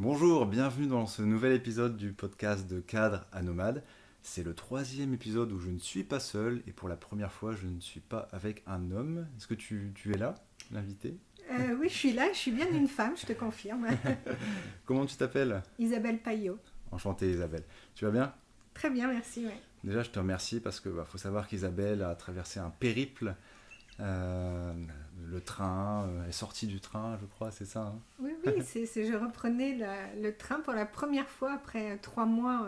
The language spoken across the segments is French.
Bonjour, bienvenue dans ce nouvel épisode du podcast de Cadre à Nomade. C'est le troisième épisode où je ne suis pas seul et pour la première fois je ne suis pas avec un homme. Est-ce que tu es là, l'invité? Oui, je suis là, je suis bien une femme, je te confirme. Comment tu t'appelles? Isabelle Payot. Enchanté Isabelle. Tu vas bien? Très bien, merci. Ouais. Déjà je te remercie parce que faut savoir qu'Isabelle a traversé un périple. Euh, le train, elle est sortie du train je crois, c'est ça, hein? Oui, oui, je reprenais le train pour la première fois après 3 mois,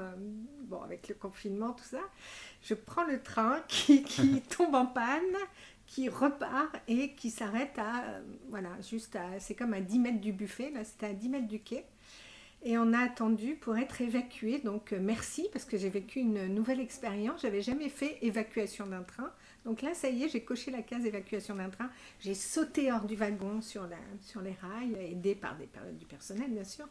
bon, avec le confinement, tout ça. Je prends le train qui tombe en panne, qui repart et qui s'arrête voilà, c'est comme à 10 mètres du buffet, là c'était à 10 mètres du quai. Et on a attendu pour être évacué. Donc merci parce que j'ai vécu une nouvelle expérience. J'avais jamais fait évacuation d'un train. Donc là, ça y est, j'ai coché la case évacuation d'un train. J'ai sauté hors du wagon sur les rails, aidé par du personnel bien sûr.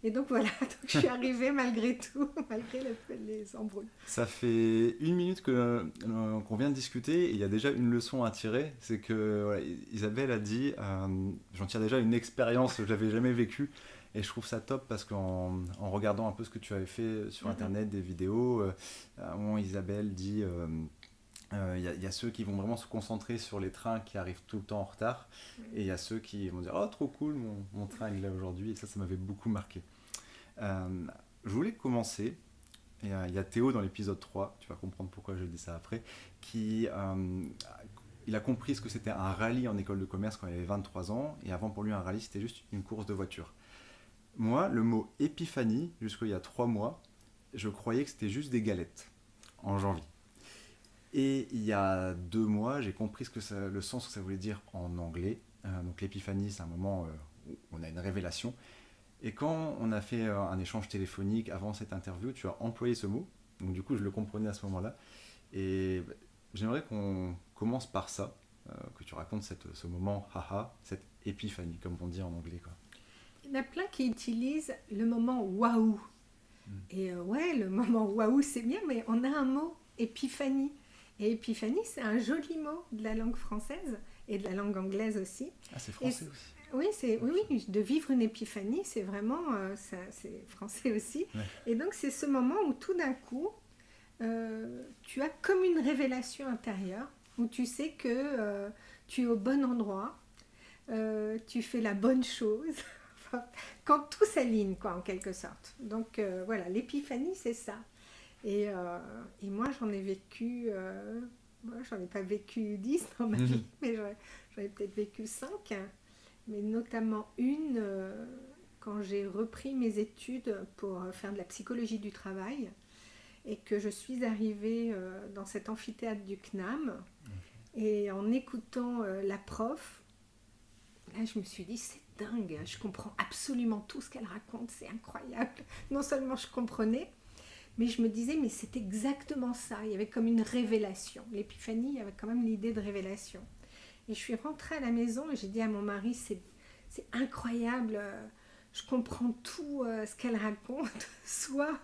Et donc voilà, donc je suis arrivée malgré tout, malgré les embrouilles. Ça fait une minute qu'on vient de discuter et il y a déjà une leçon à tirer. C'est que voilà, Isabelle a dit j'en tire déjà une expérience que j'avais jamais vécue. Et je trouve ça top parce qu'en regardant un peu ce que tu avais fait sur internet, des vidéos, à un moment Isabelle dit y a ceux qui vont vraiment se concentrer sur les trains qui arrivent tout le temps en retard. Et il y a ceux qui vont dire oh trop cool, mon train il est là aujourd'hui. Et ça m'avait beaucoup marqué. Je voulais commencer. Et il y a Théo dans l'épisode 3, tu vas comprendre pourquoi je dis ça après, qui il a compris ce que c'était un rallye en école de commerce quand il avait 23 ans, et avant pour lui un rallye c'était juste une course de voiture. Moi, le mot épiphanie, jusqu'il y a 3 mois, je croyais que c'était juste des galettes en janvier. Et il y a 2 mois, j'ai compris le sens que ça voulait dire en anglais. Donc l'épiphanie, c'est un moment où on a une révélation. Et quand on a fait un échange téléphonique avant cette interview, tu as employé ce mot. Donc du coup, je le comprenais à ce moment-là. Et j'aimerais qu'on commence par ça, que tu racontes ce moment, haha, cette épiphanie, comme on dit en anglais, quoi. Il y en a plein qui utilisent le moment waouh. Et ouais, le moment waouh, c'est bien, mais on a un mot, épiphanie. Et épiphanie, c'est un joli mot de la langue française et de la langue anglaise aussi. Ah, c'est Et français aussi. oui, oui, de vivre une épiphanie, c'est vraiment, c'est français aussi. Ouais. Et donc, c'est ce moment où tout d'un coup, tu as comme une révélation intérieure, où tu sais que tu es au bon endroit, tu fais la bonne chose, quand tout s'aligne, quoi, en quelque sorte. Donc, voilà, l'épiphanie, c'est ça. Et moi, j'en ai vécu, moi, j'en ai pas vécu 10 dans ma vie, mais j'en ai peut-être vécu 5, mais notamment une quand j'ai repris mes études pour faire de la psychologie du travail et que je suis arrivée dans cet amphithéâtre du CNAM et en écoutant la prof, là je me suis dit c'est dingue, je comprends absolument tout ce qu'elle raconte, c'est incroyable. Non seulement je comprenais, mais je me disais, mais c'est exactement ça. Il y avait comme une révélation. L'épiphanie, il y avait quand même l'idée de révélation. Et je suis rentrée à la maison et j'ai dit à mon mari, c'est incroyable, je comprends tout ce qu'elle raconte. Soit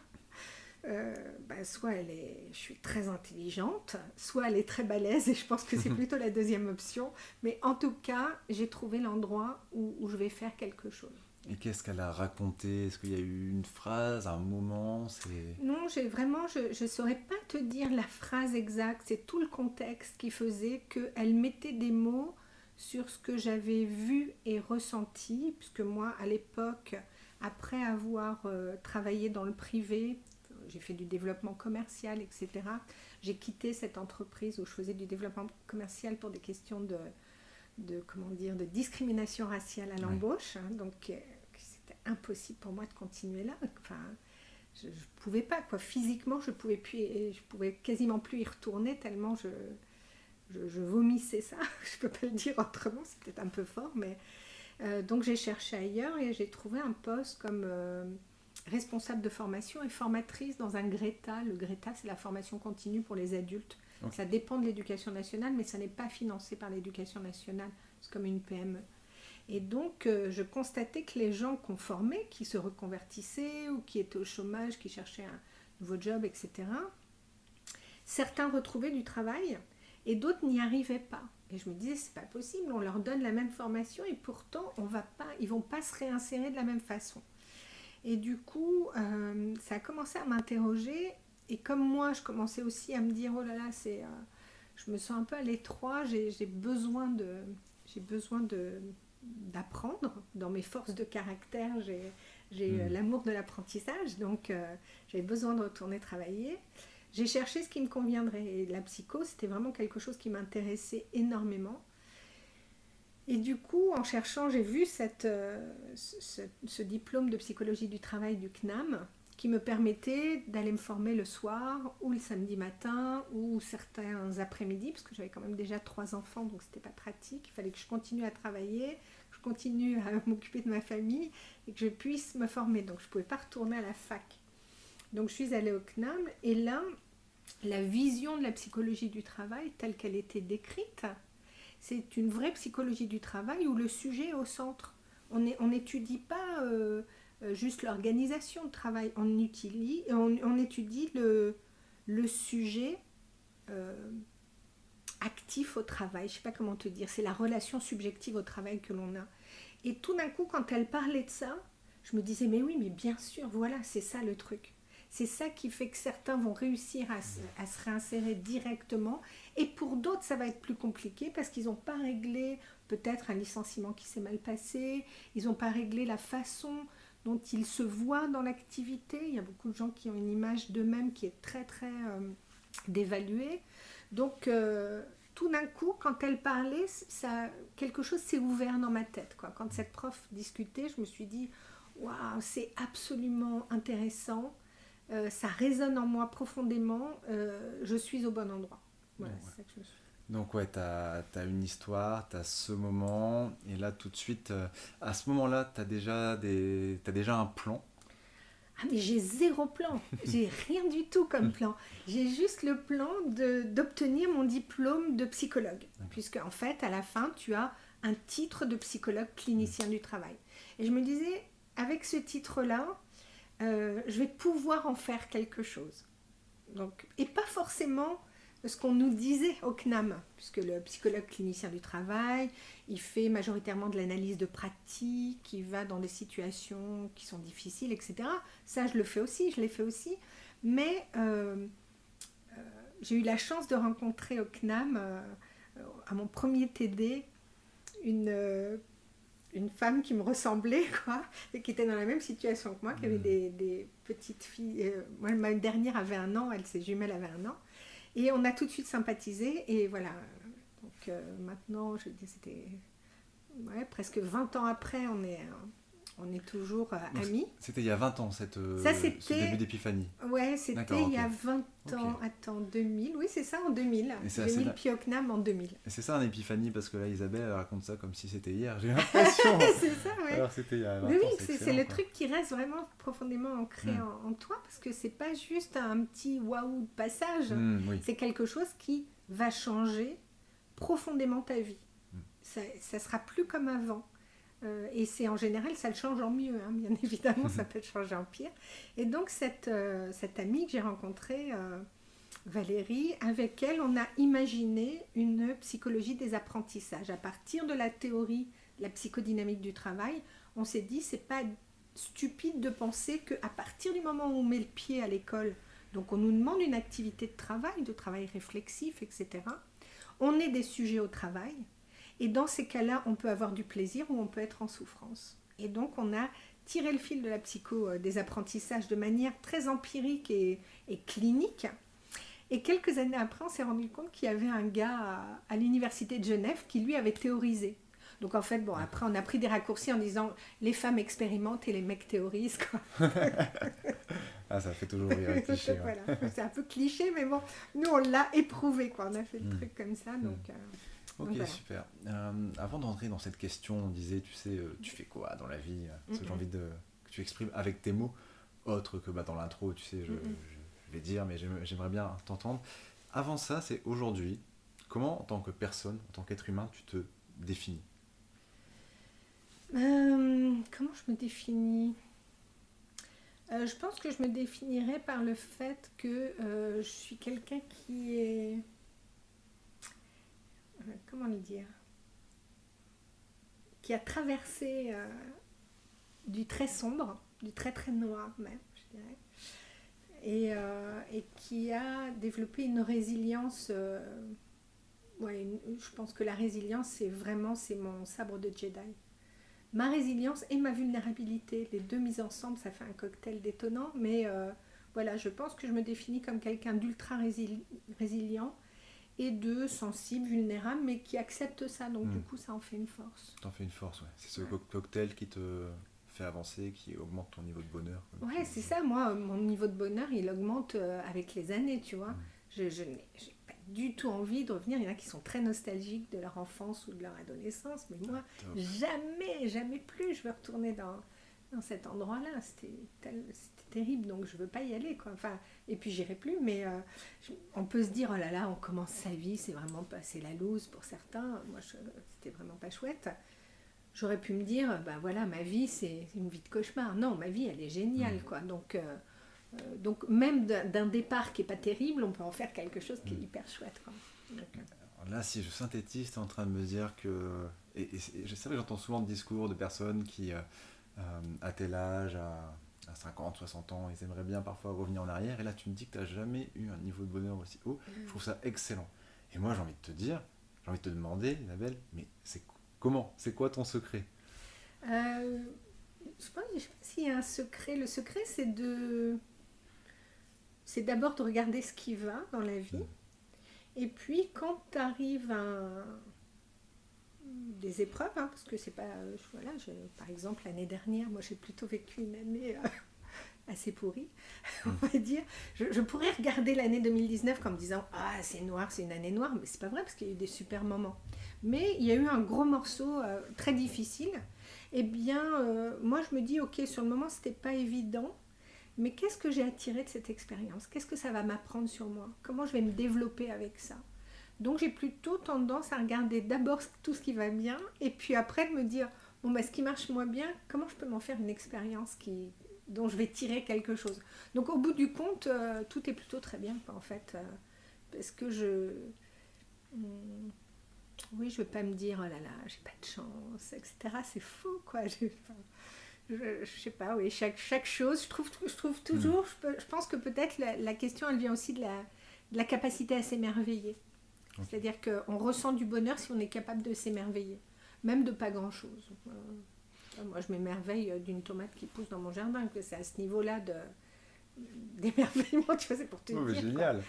je suis très intelligente, soit elle est très balèze et je pense que c'est plutôt la deuxième option. Mais en tout cas, j'ai trouvé l'endroit où je vais faire quelque chose. Et qu'est-ce qu'elle a raconté? Est-ce qu'il y a eu une phrase, un moment? Non, je ne saurais pas te dire la phrase exacte, c'est tout le contexte qui faisait qu'elle mettait des mots sur ce que j'avais vu et ressenti, puisque moi, à l'époque, après avoir travaillé dans le privé, j'ai fait du développement commercial, etc. J'ai quitté cette entreprise où je faisais du développement commercial pour des questions comment dire, de discrimination raciale à l'embauche, hein, donc c'était impossible pour moi de continuer là. Enfin, je pouvais pas, quoi. Physiquement, je pouvais quasiment plus y retourner tellement je vomissais ça. Je peux pas le dire autrement, c'est peut-être un peu fort, mais donc j'ai cherché ailleurs et j'ai trouvé un poste comme responsable de formation et formatrice dans un GRETA. Le GRETA, c'est la formation continue pour les adultes. Okay. Ça dépend de l'éducation nationale, mais ça n'est pas financé par l'éducation nationale. C'est comme une PME. Et donc, je constatais que les gens qu'on formait, qui se reconvertissaient ou qui étaient au chômage, qui cherchaient un nouveau job, etc., certains retrouvaient du travail et d'autres n'y arrivaient pas. Et je me disais, c'est pas possible, on leur donne la même formation et pourtant, ils vont pas se réinsérer de la même façon. Et du coup, ça a commencé à m'interroger. Et comme moi, je commençais aussi à me dire, oh là là, je me sens un peu à l'étroit, j'ai besoin d'apprendre dans mes forces de caractère. J'ai l'amour de l'apprentissage, donc j'avais besoin de retourner travailler. J'ai cherché ce qui me conviendrait. Et la psycho, c'était vraiment quelque chose qui m'intéressait énormément. Et du coup, en cherchant, j'ai vu ce diplôme de psychologie du travail du CNAM qui me permettait d'aller me former le soir ou le samedi matin ou certains après-midi, parce que j'avais quand même déjà 3 enfants, donc c'était pas pratique. Il fallait que je continue à travailler, que je continue à m'occuper de ma famille et que je puisse me former. Donc je ne pouvais pas retourner à la fac. Donc je suis allée au CNAM et là, la vision de la psychologie du travail telle qu'elle était décrite, c'est une vraie psychologie du travail où le sujet est au centre. On n'étudie pas juste l'organisation de travail, on étudie le sujet actif au travail. Je ne sais pas comment te dire, c'est la relation subjective au travail que l'on a. Et tout d'un coup, quand elle parlait de ça, je me disais, mais oui, mais bien sûr, voilà, c'est ça le truc. C'est ça qui fait que certains vont réussir à se réinsérer directement et pour d'autres, ça va être plus compliqué parce qu'ils n'ont pas réglé peut-être un licenciement qui s'est mal passé, ils n'ont pas réglé la façon dont ils se voient dans l'activité. Il y a beaucoup de gens qui ont une image d'eux-mêmes qui est très, très dévaluée. Donc, tout d'un coup, quand elle parlait, quelque chose s'est ouvert dans ma tête, quoi. Quand cette prof discutait, je me suis dit, waouh, c'est absolument intéressant. Ça résonne en moi profondément, je suis au bon endroit. Voilà, Donc, c'est ça que je me suis dit. donc ouais, t'as une histoire, t'as ce moment, et là tout de suite, à ce moment-là, t'as déjà un plan. Ah mais j'ai zéro plan, j'ai rien du tout comme plan. J'ai juste le plan d'obtenir mon diplôme de psychologue. Puisque en fait, à la fin, tu as un titre de psychologue clinicien du travail. Et je me disais, avec ce titre-là, je vais pouvoir en faire quelque chose. Donc, et pas forcément ce qu'on nous disait au CNAM, puisque le psychologue clinicien du travail, il fait majoritairement de l'analyse de pratique, il va dans des situations qui sont difficiles, etc. Ça, je l'ai fait aussi. Mais j'ai eu la chance de rencontrer au CNAM, à mon premier TD, une femme qui me ressemblait, quoi, et qui était dans la même situation que moi, qui avait des petites filles. Moi, ma dernière avait 1 an, ses jumelles avaient 1 an. Et on a tout de suite sympathisé. Et voilà. Donc maintenant, je dis, c'était presque 20 ans après, on est toujours Donc, amis. c'était il y a 20 ans, Ça, ce début d'épiphanie. Ouais, c'était D'accord, il y a ok. 20 ans. Ok. Attends, 2000. Oui, c'est ça, en 2000. Et J'ai mis le pied au CNAM en 2000. et c'est ça un épiphanie, parce que là, Isabelle, elle raconte ça comme si c'était hier, j'ai l'impression. C'est ça, ouais. Alors c'était il y a 20 Mais ans, oui, c'est c'est excellent, le quoi. truc qui reste vraiment profondément ancré en toi, parce que c'est pas juste un petit waouh de passage, Oui. c'est quelque chose qui va changer profondément ta vie. Ça sera plus comme avant. Et c'est en général, ça le change en mieux, hein, bien évidemment, ça peut le changer en pire. Et donc cette amie que j'ai rencontrée, Valérie, avec elle, on a imaginé une psychologie des apprentissages. À partir de la théorie de la psychodynamique du travail, on s'est dit, c'est pas stupide de penser qu'à partir du moment où on met le pied à l'école, donc on nous demande une activité de travail réflexif, etc., on est des sujets au travail, et dans ces cas-là, on peut avoir du plaisir ou on peut être en souffrance. Et donc on a tiré le fil de la psycho des apprentissages de manière très empirique et clinique. Et quelques années après, on s'est rendu compte qu'il y avait un gars à l'université de Genève qui lui avait théorisé. Donc en fait, bon, après on a pris des raccourcis en disant les femmes expérimentent et les mecs théorisent, quoi. Ah, ça fait toujours rire les clichés. Ouais. Voilà, c'est un peu cliché, mais bon, nous on l'a éprouvé, quoi. On a fait le truc comme ça, donc. Ok, Donc, voilà. super. Avant d'entrer dans cette question, on disait, tu sais, tu fais quoi dans la vie? Parce que j'ai envie que tu exprimes avec tes mots, autre que dans l'intro, tu sais, je vais dire, mais j'aimerais bien t'entendre. Avant ça, c'est aujourd'hui, comment en tant que personne, en tant qu'être humain, tu te définis? Comment je me définis? Je pense que je me définirais par le fait que je suis quelqu'un qui est... comment le dire? Qui a traversé du très sombre du très très noir même, je dirais. Et qui a développé une résilience. Je pense que la résilience, c'est mon sabre de Jedi. Ma résilience et ma vulnérabilité, les deux mises ensemble, ça fait un cocktail détonnant. Mais voilà, je pense que je me définis comme quelqu'un d'ultra résilient et de sensible, vulnérable, mais qui accepte ça. Donc du coup, ça en fait une force. T'en fais une force, ouais. C'est ce cocktail qui te fait avancer, qui augmente ton niveau de bonheur. Ouais, c'est ça. Moi, mon niveau de bonheur, il augmente avec les années, tu vois. Je n'ai pas du tout envie de revenir. Il y en a qui sont très nostalgiques de leur enfance ou de leur adolescence, mais moi, jamais plus je veux retourner dans cet endroit-là. C'était terrible, donc je veux pas y aller, quoi. Enfin, et puis j'irai plus, mais on peut se dire, oh là là, on commence sa vie, c'est vraiment c'est la loose pour certains. Moi, c'était vraiment pas chouette. J'aurais pu me dire, ben voilà, ma vie, c'est une vie de cauchemar. Non, ma vie, elle est géniale, quoi. Donc même d'un départ qui est pas terrible, on peut en faire quelque chose qui est hyper chouette, quoi. Là, si je synthétise, tu es en train de me dire que... Et je sais que j'entends souvent de discours de personnes qui, à tel âge, à 50, 60 ans, ils aimeraient bien parfois revenir en arrière. Et là, tu me dis que tu n'as jamais eu un niveau de bonheur aussi haut. Je trouve ça excellent. Et moi, j'ai envie de te dire, j'ai envie de te demander, Isabelle, mais comment ? C'est quoi ton secret ? Je sais pas s'il y a un secret. Le secret, c'est d'abord de regarder ce qui va dans la vie. Et puis, quand tu arrives à des épreuves, parce que c'est pas... voilà, par exemple, l'année dernière, moi, j'ai plutôt vécu une année assez pourrie, on va dire. Je pourrais regarder l'année 2019 comme disant « Ah, c'est noir, c'est une année noire », mais c'est pas vrai, parce qu'il y a eu des super moments. Mais il y a eu un gros morceau très difficile. Eh bien, moi, je me dis « Ok, sur le moment, c'était pas évident, mais qu'est-ce que j'ai attiré de cette expérience ? Qu'est-ce que ça va m'apprendre sur moi ? Comment je vais me développer avec ça ? » Donc j'ai plutôt tendance à regarder d'abord tout ce qui va bien, et puis après de me dire « Bon, ce qui marche moins bien, comment je peux m'en faire une expérience dont je vais tirer quelque chose ?» Donc au bout du compte, tout est plutôt très bien, en fait, parce que oui, je ne veux pas me dire « Oh là là, j'ai pas de chance, etc. » C'est faux, quoi. Je sais pas, oui, chaque chose, je trouve toujours, je pense que peut-être la question, elle vient aussi de la capacité à s'émerveiller. Okay. C'est-à-dire qu'on ressent du bonheur si on est capable de s'émerveiller, même de pas grand-chose. Moi, je m'émerveille d'une tomate qui pousse dans mon jardin, que c'est à ce niveau-là d'émerveillement, tu vois, c'est pour te dire. Génial.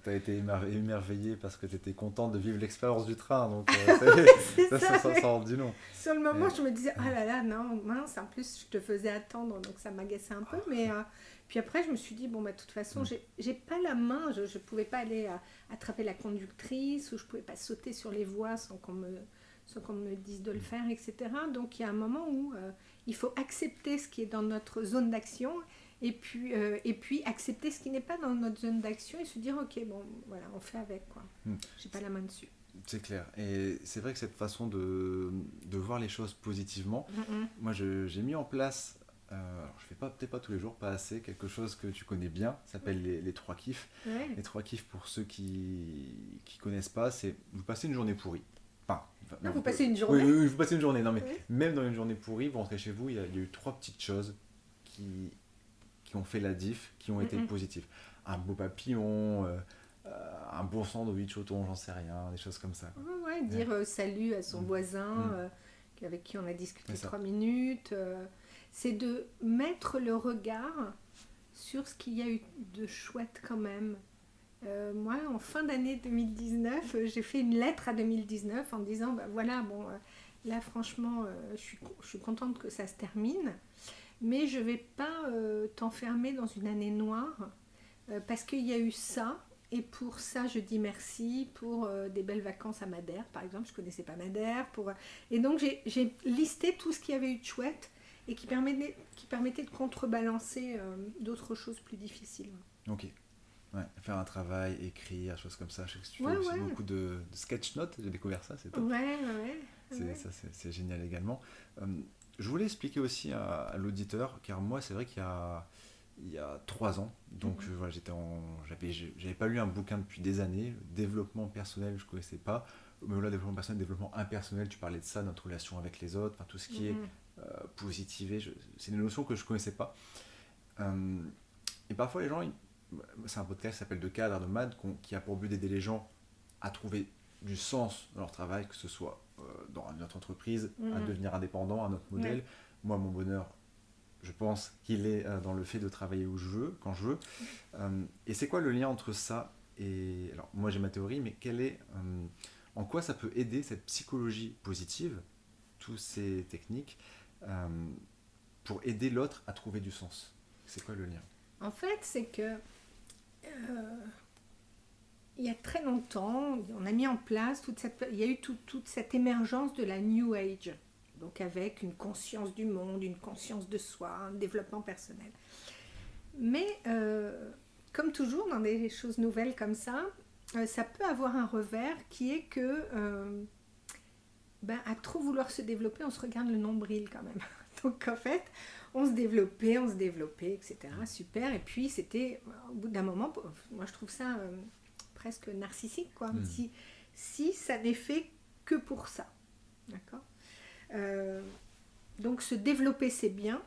T'as été émerveillé parce que t'étais contente de vivre l'expérience du train, donc ça en dit long. Sur le moment, je me disais, oh là là, non, mince, en plus, je te faisais attendre, donc ça m'agaçait un peu, mais... Puis après, je me suis dit, bon, de toute façon, j'ai pas la main, je pouvais pas aller attraper la conductrice, ou je pouvais pas sauter sur les voies sans qu'on me dise de le faire, etc. Donc, il y a un moment où il faut accepter ce qui est dans notre zone d'action, et puis accepter ce qui n'est pas dans notre zone d'action, et se dire, ok, bon, voilà, on fait avec, quoi. J'ai pas la main dessus. C'est clair. Et c'est vrai que cette façon de voir les choses positivement, moi, j'ai mis en place... alors je fais peut-être pas tous les jours, pas assez, quelque chose que tu connais bien, ça s'appelle les 3 kiffs. Ouais. Les 3 kiffs, pour ceux qui connaissent pas, c'est vous passez une journée pourrie. Vous passez une journée. Oui, vous passez une journée. Non, mais même dans une journée pourrie, vous rentrez chez vous, il y a eu 3 petites choses qui ont fait la diff, qui ont été positives. Un beau papillon, un bon sandwich au thon, j'en sais rien, des choses comme ça. Ouais, dire salut à son voisin avec qui on a discuté 3 minutes. C'est de mettre le regard sur ce qu'il y a eu de chouette quand même. Moi, en fin d'année 2019, j'ai fait une lettre à 2019 en disant, voilà, bon, là franchement, je suis contente que ça se termine, mais je ne vais pas t'enfermer dans une année noire, parce qu'il y a eu ça, et pour ça, je dis merci, pour des belles vacances à Madère, par exemple, je ne connaissais pas Madère, et donc j'ai listé tout ce qu'il y avait eu de chouette, et qui permettait de contrebalancer d'autres choses plus difficiles. Ok. Ouais, faire un travail, écrire, choses comme ça. Je sais que tu fais aussi beaucoup de sketch notes, j'ai découvert ça, c'est top. Ouais. C'est génial également. Je voulais expliquer aussi à l'auditeur, car moi, c'est vrai qu'il y a 3 ans, donc voilà, j'avais pas lu un bouquin depuis des années. Développement personnel, je connaissais pas. Mais là, développement personnel, développement impersonnel, tu parlais de ça, notre relation avec les autres, tout ce qui est positiver. C'est des notions que je ne connaissais pas. Et parfois, les gens, c'est un podcast qui s'appelle De cadre, de MAD, qui a pour but d'aider les gens à trouver du sens dans leur travail, que ce soit dans notre entreprise, à devenir indépendant, à notre modèle. Ouais. Moi, mon bonheur, je pense qu'il est dans le fait de travailler où je veux, quand je veux. Et c'est quoi le lien entre ça et... Alors, moi, j'ai ma théorie, mais en quoi ça peut aider cette psychologie positive, toutes ces techniques, pour aider l'autre à trouver du sens? C'est quoi le lien? En fait, c'est que il y a très longtemps, on a mis en place il y a eu toute cette émergence de la New Age, donc avec une conscience du monde, une conscience de soi, un développement personnel. Mais comme toujours dans des choses nouvelles comme ça peut avoir un revers qui est que à trop vouloir se développer, on se regarde le nombril quand même. Donc en fait, on se développait, etc. Super. Et puis c'était, au bout d'un moment, moi je trouve ça presque narcissique, quoi. Si ça n'est fait que pour ça. D'accord ? Donc se développer, c'est bien,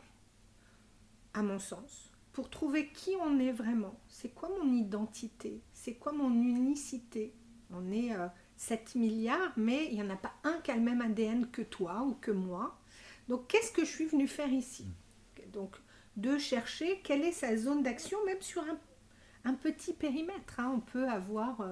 à mon sens, pour trouver qui on est vraiment. C'est quoi mon identité ? C'est quoi mon unicité ? On est 7 milliards, mais il n'y en a pas un qui a le même ADN que toi ou que moi. Donc, qu'est-ce que je suis venue faire ici ? Donc, de chercher quelle est sa zone d'action, même sur un petit périmètre. On peut avoir,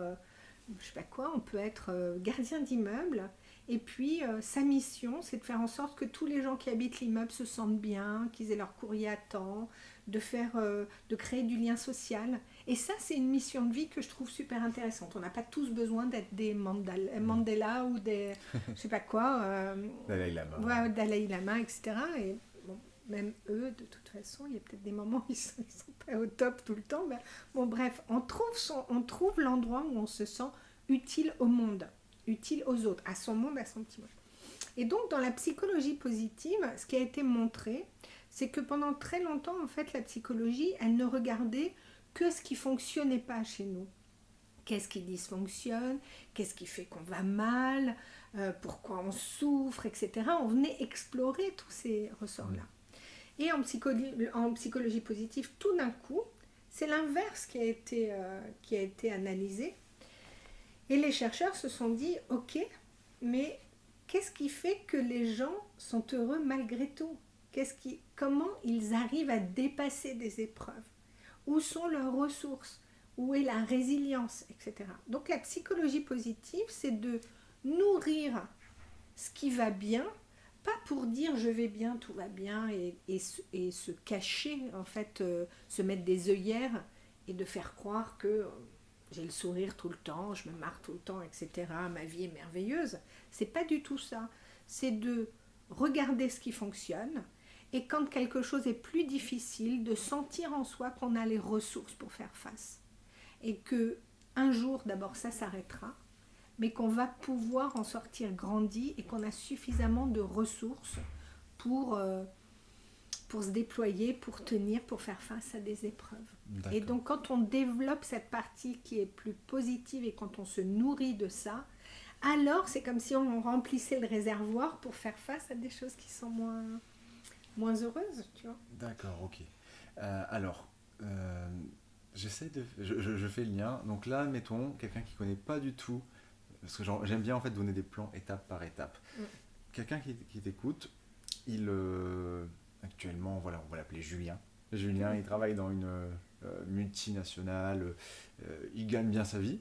je sais pas quoi, on peut être gardien d'immeuble. Et puis, sa mission, c'est de faire en sorte que tous les gens qui habitent l'immeuble se sentent bien, qu'ils aient leur courrier à temps, de créer du lien social. Et ça, c'est une mission de vie que je trouve super intéressante. On n'a pas tous besoin d'être des Mandela ou des, je sais pas quoi. Dalai Lama. Ouais, Dalai Lama, etc. Et bon, même eux, de toute façon, il y a peut-être des moments où ils sont pas au top tout le temps. Bon, bref, on trouve l'endroit où on se sent utile au monde, utile aux autres, à son monde, à son petit monde. Et donc, dans la psychologie positive, ce qui a été montré, c'est que pendant très longtemps, en fait, la psychologie, elle ne regardait que ce qui ne fonctionnait pas chez nous. Qu'est-ce qui dysfonctionne ? Qu'est-ce qui fait qu'on va mal ? Pourquoi on souffre, etc. On venait explorer tous ces ressorts-là. Et en psychologie positive, tout d'un coup, c'est l'inverse qui a été analysé. Et les chercheurs se sont dit, ok, mais qu'est-ce qui fait que les gens sont heureux malgré tout ? Comment ils arrivent à dépasser des épreuves ? Où sont leurs ressources ? Où est la résilience, etc. Donc la psychologie positive, c'est de nourrir ce qui va bien, pas pour dire je vais bien, tout va bien, et se cacher, en fait, se mettre des œillères et de faire croire que j'ai le sourire tout le temps, je me marre tout le temps, etc. Ma vie est merveilleuse. C'est pas du tout ça. C'est de regarder ce qui fonctionne, et quand quelque chose est plus difficile, de sentir en soi qu'on a les ressources pour faire face. Et que un jour, d'abord, ça s'arrêtera, mais qu'on va pouvoir en sortir grandi et qu'on a suffisamment de ressources pour se déployer, pour tenir, pour faire face à des épreuves. D'accord. Et donc, quand on développe cette partie qui est plus positive et quand on se nourrit de ça, alors c'est comme si on remplissait le réservoir pour faire face à des choses qui sont moins heureuses, tu vois. D'accord, ok. Je fais le lien. Donc là, mettons, quelqu'un qui ne connaît pas du tout, parce que j'aime bien en fait donner des plans étape par étape. Quelqu'un qui t'écoute, actuellement, voilà, on va l'appeler Julien. Julien, il travaille dans une multinationale, il gagne bien sa vie,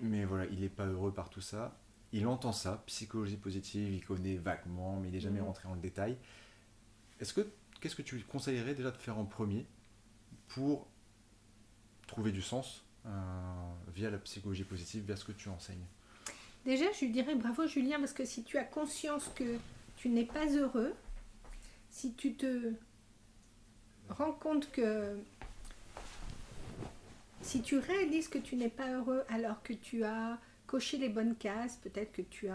mais voilà, il n'est pas heureux par tout ça. Il entend ça, psychologie positive, il connaît vaguement, mais il n'est jamais rentré dans le détail. Qu'est-ce que tu lui conseillerais déjà de faire en premier pour trouver du sens via la psychologie positive, via ce que tu enseignes? Déjà, je lui dirais bravo Julien, parce que si tu as conscience que tu n'es pas heureux, si tu te rends compte que... Si tu réalises que tu n'es pas heureux alors que tu as coché les bonnes cases, peut-être que tu as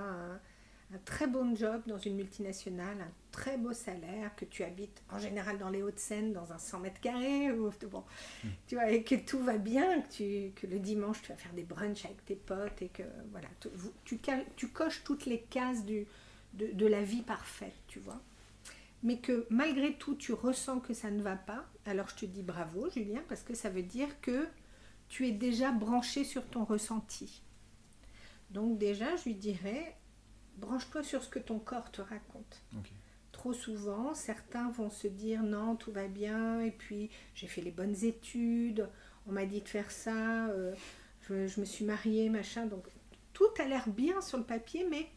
un très bon job dans une multinationale, un très beau salaire, que tu habites en général dans les Hauts-de-Seine, dans un 100 mètres carrés, tu vois, et que tout va bien, que le dimanche tu vas faire des brunchs avec tes potes et que voilà, tu coches toutes les cases de la vie parfaite, tu vois. mais que malgré tout, tu ressens que ça ne va pas, alors je te dis bravo, Julien, parce que ça veut dire que tu es déjà branché sur ton ressenti. Donc déjà, je lui dirais, branche-toi sur ce que ton corps te raconte. Ok. Trop souvent, certains vont se dire non, tout va bien, et puis j'ai fait les bonnes études, on m'a dit de faire ça, je me suis mariée, machin. Donc tout a l'air bien sur le papier, mais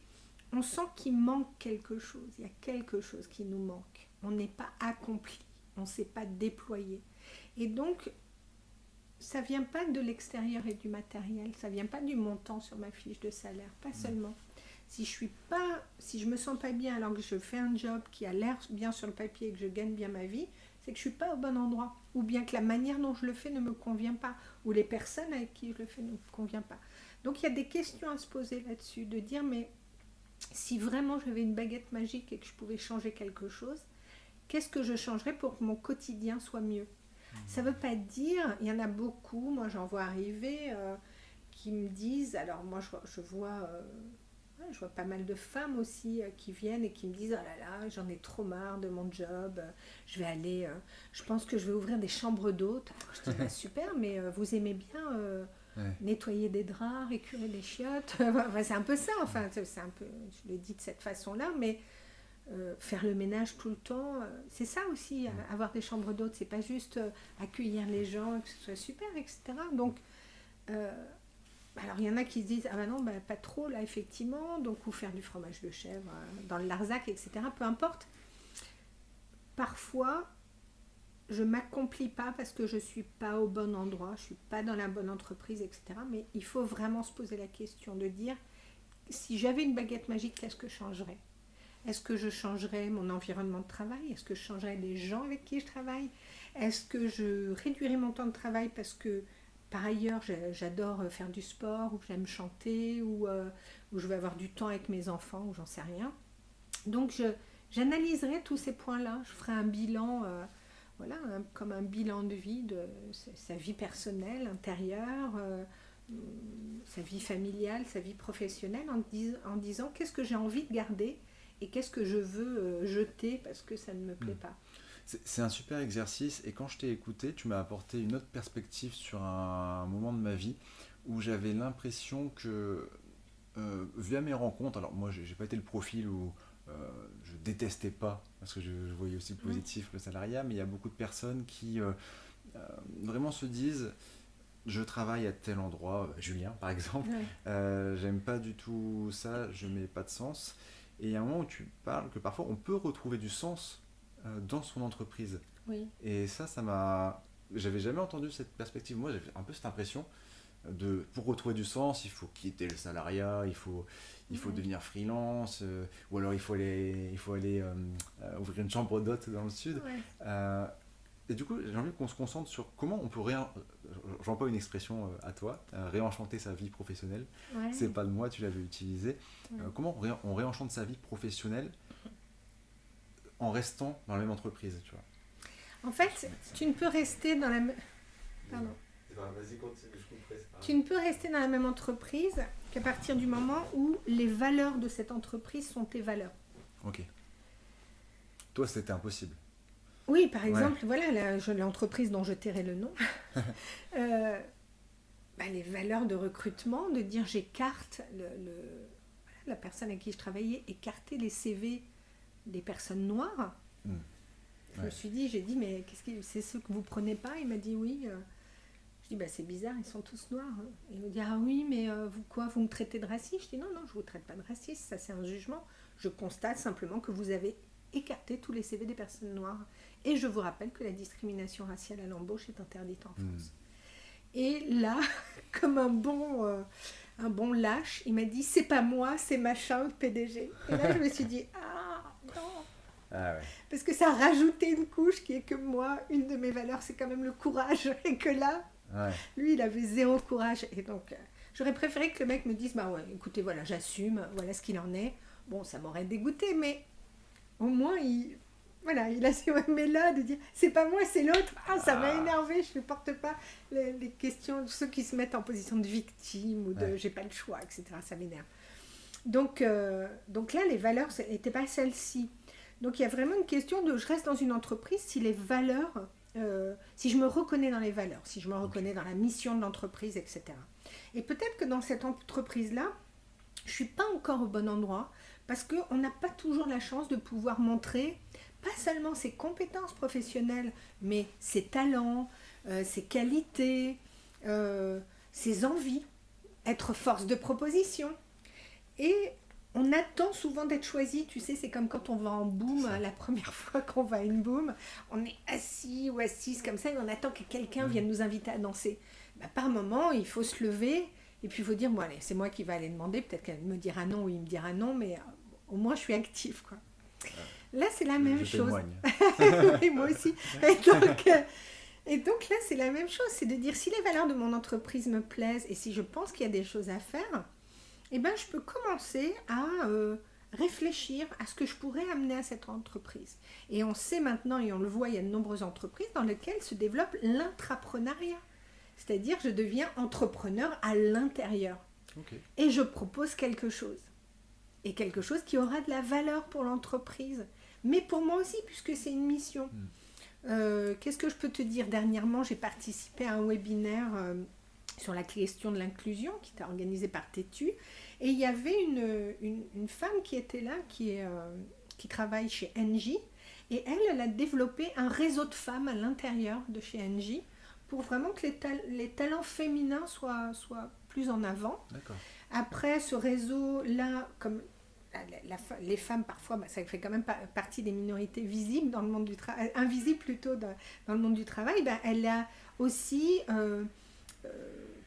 on sent qu'il manque quelque chose. Il y a quelque chose qui nous manque. On n'est pas accompli, on ne s'est pas déployé. Et donc, ça ne vient pas de l'extérieur et du matériel, ça ne vient pas du montant sur ma fiche de salaire, pas seulement. Si je me sens pas bien alors que je fais un job qui a l'air bien sur le papier et que je gagne bien ma vie, c'est que je suis pas au bon endroit, ou bien que la manière dont je le fais ne me convient pas, ou les personnes avec qui je le fais ne me conviennent pas. Donc il y a des questions à se poser là-dessus, de dire mais si vraiment j'avais une baguette magique et que je pouvais changer quelque chose, qu'est-ce que je changerais pour que mon quotidien soit mieux? Ça ne veut pas dire, il y en a beaucoup, moi j'en vois arriver, qui me disent, alors moi je vois pas mal de femmes aussi qui viennent et qui me disent, oh là là, j'en ai trop marre de mon job, je vais aller, je pense que je vais ouvrir des chambres d'hôtes. Alors, je dis, bah, super, mais vous aimez bien nettoyer des draps, récurer des chiottes, enfin, c'est un peu ça, enfin, c'est un peu, je le dis de cette façon-là, mais faire le ménage tout le temps, c'est ça aussi, avoir des chambres d'hôtes, c'est pas juste accueillir les gens, que ce soit super, etc. Donc, alors il y en a qui se disent, ah ben non, bah, pas trop là, effectivement, donc ou faire du fromage de chèvre dans le Larzac, etc. Peu importe. Parfois, je m'accomplis pas parce que je suis pas au bon endroit, je suis pas dans la bonne entreprise, etc. Mais il faut vraiment se poser la question de dire, si j'avais une baguette magique, qu'est-ce que je changerais? Est-ce que je changerais mon environnement de travail? Est-ce que je changerais les gens avec qui je travaille? Est-ce que je réduirais mon temps de travail parce que, par ailleurs, j'adore faire du sport, ou j'aime chanter, ou je vais avoir du temps avec mes enfants, ou j'en sais rien. Donc, j'analyserai tous ces points-là. Je ferai un bilan, comme un bilan de vie, de sa vie personnelle, intérieure, sa vie familiale, sa vie professionnelle, en disant qu'est-ce que j'ai envie de garder et qu'est-ce que je veux jeter parce que ça ne me plaît pas. C'est un super exercice, et quand je t'ai écouté, tu m'as apporté une autre perspective sur un moment de ma vie où j'avais l'impression que, via mes rencontres, alors moi j'ai pas été le profil où je détestais pas, parce que je voyais aussi le positif, le salariat, mais il y a beaucoup de personnes qui vraiment se disent, je travaille à tel endroit, Julien par exemple, j'aime pas du tout ça, je mets pas de sens. Et il y a un moment où tu parles que parfois on peut retrouver du sens dans son entreprise. Oui. Et ça m'a... J'avais jamais entendu cette perspective. Moi, j'avais un peu cette impression pour retrouver du sens, il faut quitter le salariat, il faut devenir freelance, ou alors il faut aller ouvrir une chambre d'hôte dans le sud. Et du coup, j'ai envie qu'on se concentre sur comment on peut j'emploie une expression à toi, réenchanter sa vie professionnelle. C'est pas de moi, tu l'avais utilisé. Comment on réenchante sa vie professionnelle en restant dans la même entreprise, tu vois? En fait, tu ne peux rester dans la même... Pardon. Vas-y, continue, je couperai. Tu ne peux rester dans la même entreprise qu'à partir du moment où les valeurs de cette entreprise sont tes valeurs. Ok. Toi, c'était impossible. Oui, par exemple, voilà l'entreprise dont je tairai le nom. Les valeurs de recrutement, de dire j'écarte la personne avec qui je travaillais, écarter les CV des personnes noires. Je me suis dit, mais c'est ce que vous prenez pas? Il m'a dit oui. Je dis, c'est bizarre, ils sont tous noirs. Et il me dit, ah oui, mais vous me traitez de raciste? Je dis, non, je ne vous traite pas de raciste, ça c'est un jugement. Je constate simplement que vous avez écarté tous les CV des personnes noires. Et je vous rappelle que la discrimination raciale à l'embauche est interdite en France. Et là, comme un bon lâche, il m'a dit, c'est pas moi, c'est machin, le PDG. Et là, je me suis dit, non. Parce que ça a rajouté une couche qui est que moi, une de mes valeurs, c'est quand même le courage. Et que là, lui, il avait zéro courage. Et donc, j'aurais préféré que le mec me dise, écoutez, voilà, j'assume, voilà ce qu'il en est. Bon, ça m'aurait dégoûté, mais au moins, il a su aimer là, de dire, c'est pas moi, c'est l'autre. Ça m'a énervé, je ne porte pas les questions de ceux qui se mettent en position de victime ou de j'ai pas le choix, etc. Ça m'énerve. Donc là, les valeurs n'étaient pas celles-ci. Donc il y a vraiment une question de je reste dans une entreprise si les valeurs, si je me reconnais dans les valeurs, si je me reconnais dans la mission de l'entreprise, etc. Et peut-être que dans cette entreprise-là, je ne suis pas encore au bon endroit parce qu'on n'a pas toujours la chance de pouvoir montrer pas seulement ses compétences professionnelles, mais ses talents, ses qualités, ses envies, être force de proposition. Et on attend souvent d'être choisi, tu sais, c'est comme quand on va en boom, la première fois qu'on va à une boom, on est assis ou assise comme ça et on attend que quelqu'un vienne nous inviter à danser. Par moment, il faut se lever et puis il faut dire, bon allez, c'est moi qui vais aller demander, peut-être qu'elle me dira non ou il me dira non, mais au moins je suis active, quoi. Là, c'est la même chose. Oui, moi aussi. Et donc là, c'est la même chose, c'est de dire si les valeurs de mon entreprise me plaisent et si je pense qu'il y a des choses à faire, eh ben, je peux commencer à réfléchir à ce que je pourrais amener à cette entreprise. Et on sait maintenant, et on le voit, il y a de nombreuses entreprises dans lesquelles se développe l'intrapreneuriat. C'est-à-dire, je deviens entrepreneur à l'intérieur. Okay. Et je propose quelque chose. Et quelque chose qui aura de la valeur pour l'entreprise. Mais pour moi aussi, puisque c'est une mission. Qu'est-ce que je peux te dire ? Dernièrement, j'ai participé à un webinaire sur la question de l'inclusion qui était organisé par Tétu. Et il y avait une femme qui était là, qui travaille chez Engie. Et elle a développé un réseau de femmes à l'intérieur de chez Engie pour vraiment que les talents féminins soient plus en avant. D'accord. Après, ce réseau-là, comme les femmes, parfois, ça fait quand même partie des minorités visibles dans le monde du travail, invisibles plutôt dans le monde du travail, elle a aussi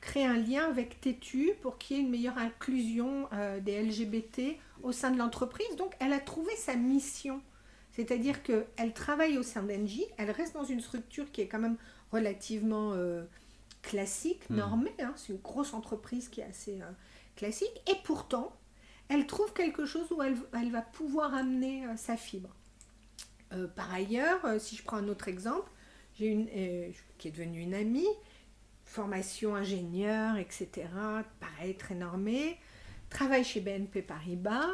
créé un lien avec Tétu pour qu'il y ait une meilleure inclusion des LGBT au sein de l'entreprise. Donc, elle a trouvé sa mission. C'est-à-dire qu'elle travaille au sein d'Engie, elle reste dans une structure qui est quand même relativement classique, normée. Hein, c'est une grosse entreprise qui est assez classique. Et pourtant, elle trouve quelque chose où elle va pouvoir amener sa fibre. Par ailleurs, si je prends un autre exemple, j'ai qui est devenue une amie, formation ingénieur, etc. Pareil, très normée. Travaille chez BNP Paribas.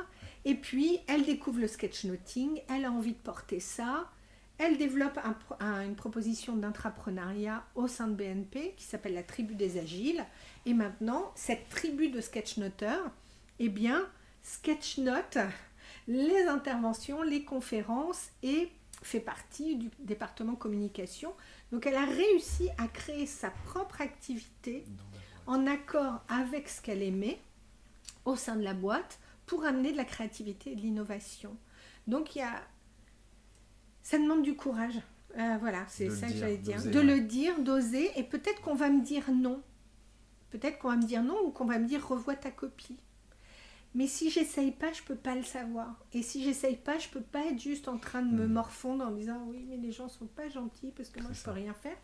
Et puis, elle découvre le sketchnoting. Elle a envie de porter ça. Elle développe une proposition d'intrapreneuriat au sein de BNP qui s'appelle la tribu des agiles. Et maintenant, cette tribu de sketchnoteurs, eh bien, sketchnote les interventions, les conférences et fait partie du département communication. Donc, elle a réussi à créer sa propre activité en accord avec ce qu'elle aimait au sein de la boîte pour amener de la créativité et de l'innovation. Donc, ça demande du courage. Voilà, c'est ça que j'allais dire. De le dire, d'oser, et peut-être qu'on va me dire non. Peut-être qu'on va me dire non ou qu'on va me dire revois ta copie. Mais si j'essaye pas, je peux pas le savoir. Et si j'essaye pas, je peux pas être juste en train de me morfondre en disant oui, mais les gens sont pas gentils parce que moi je peux rien faire.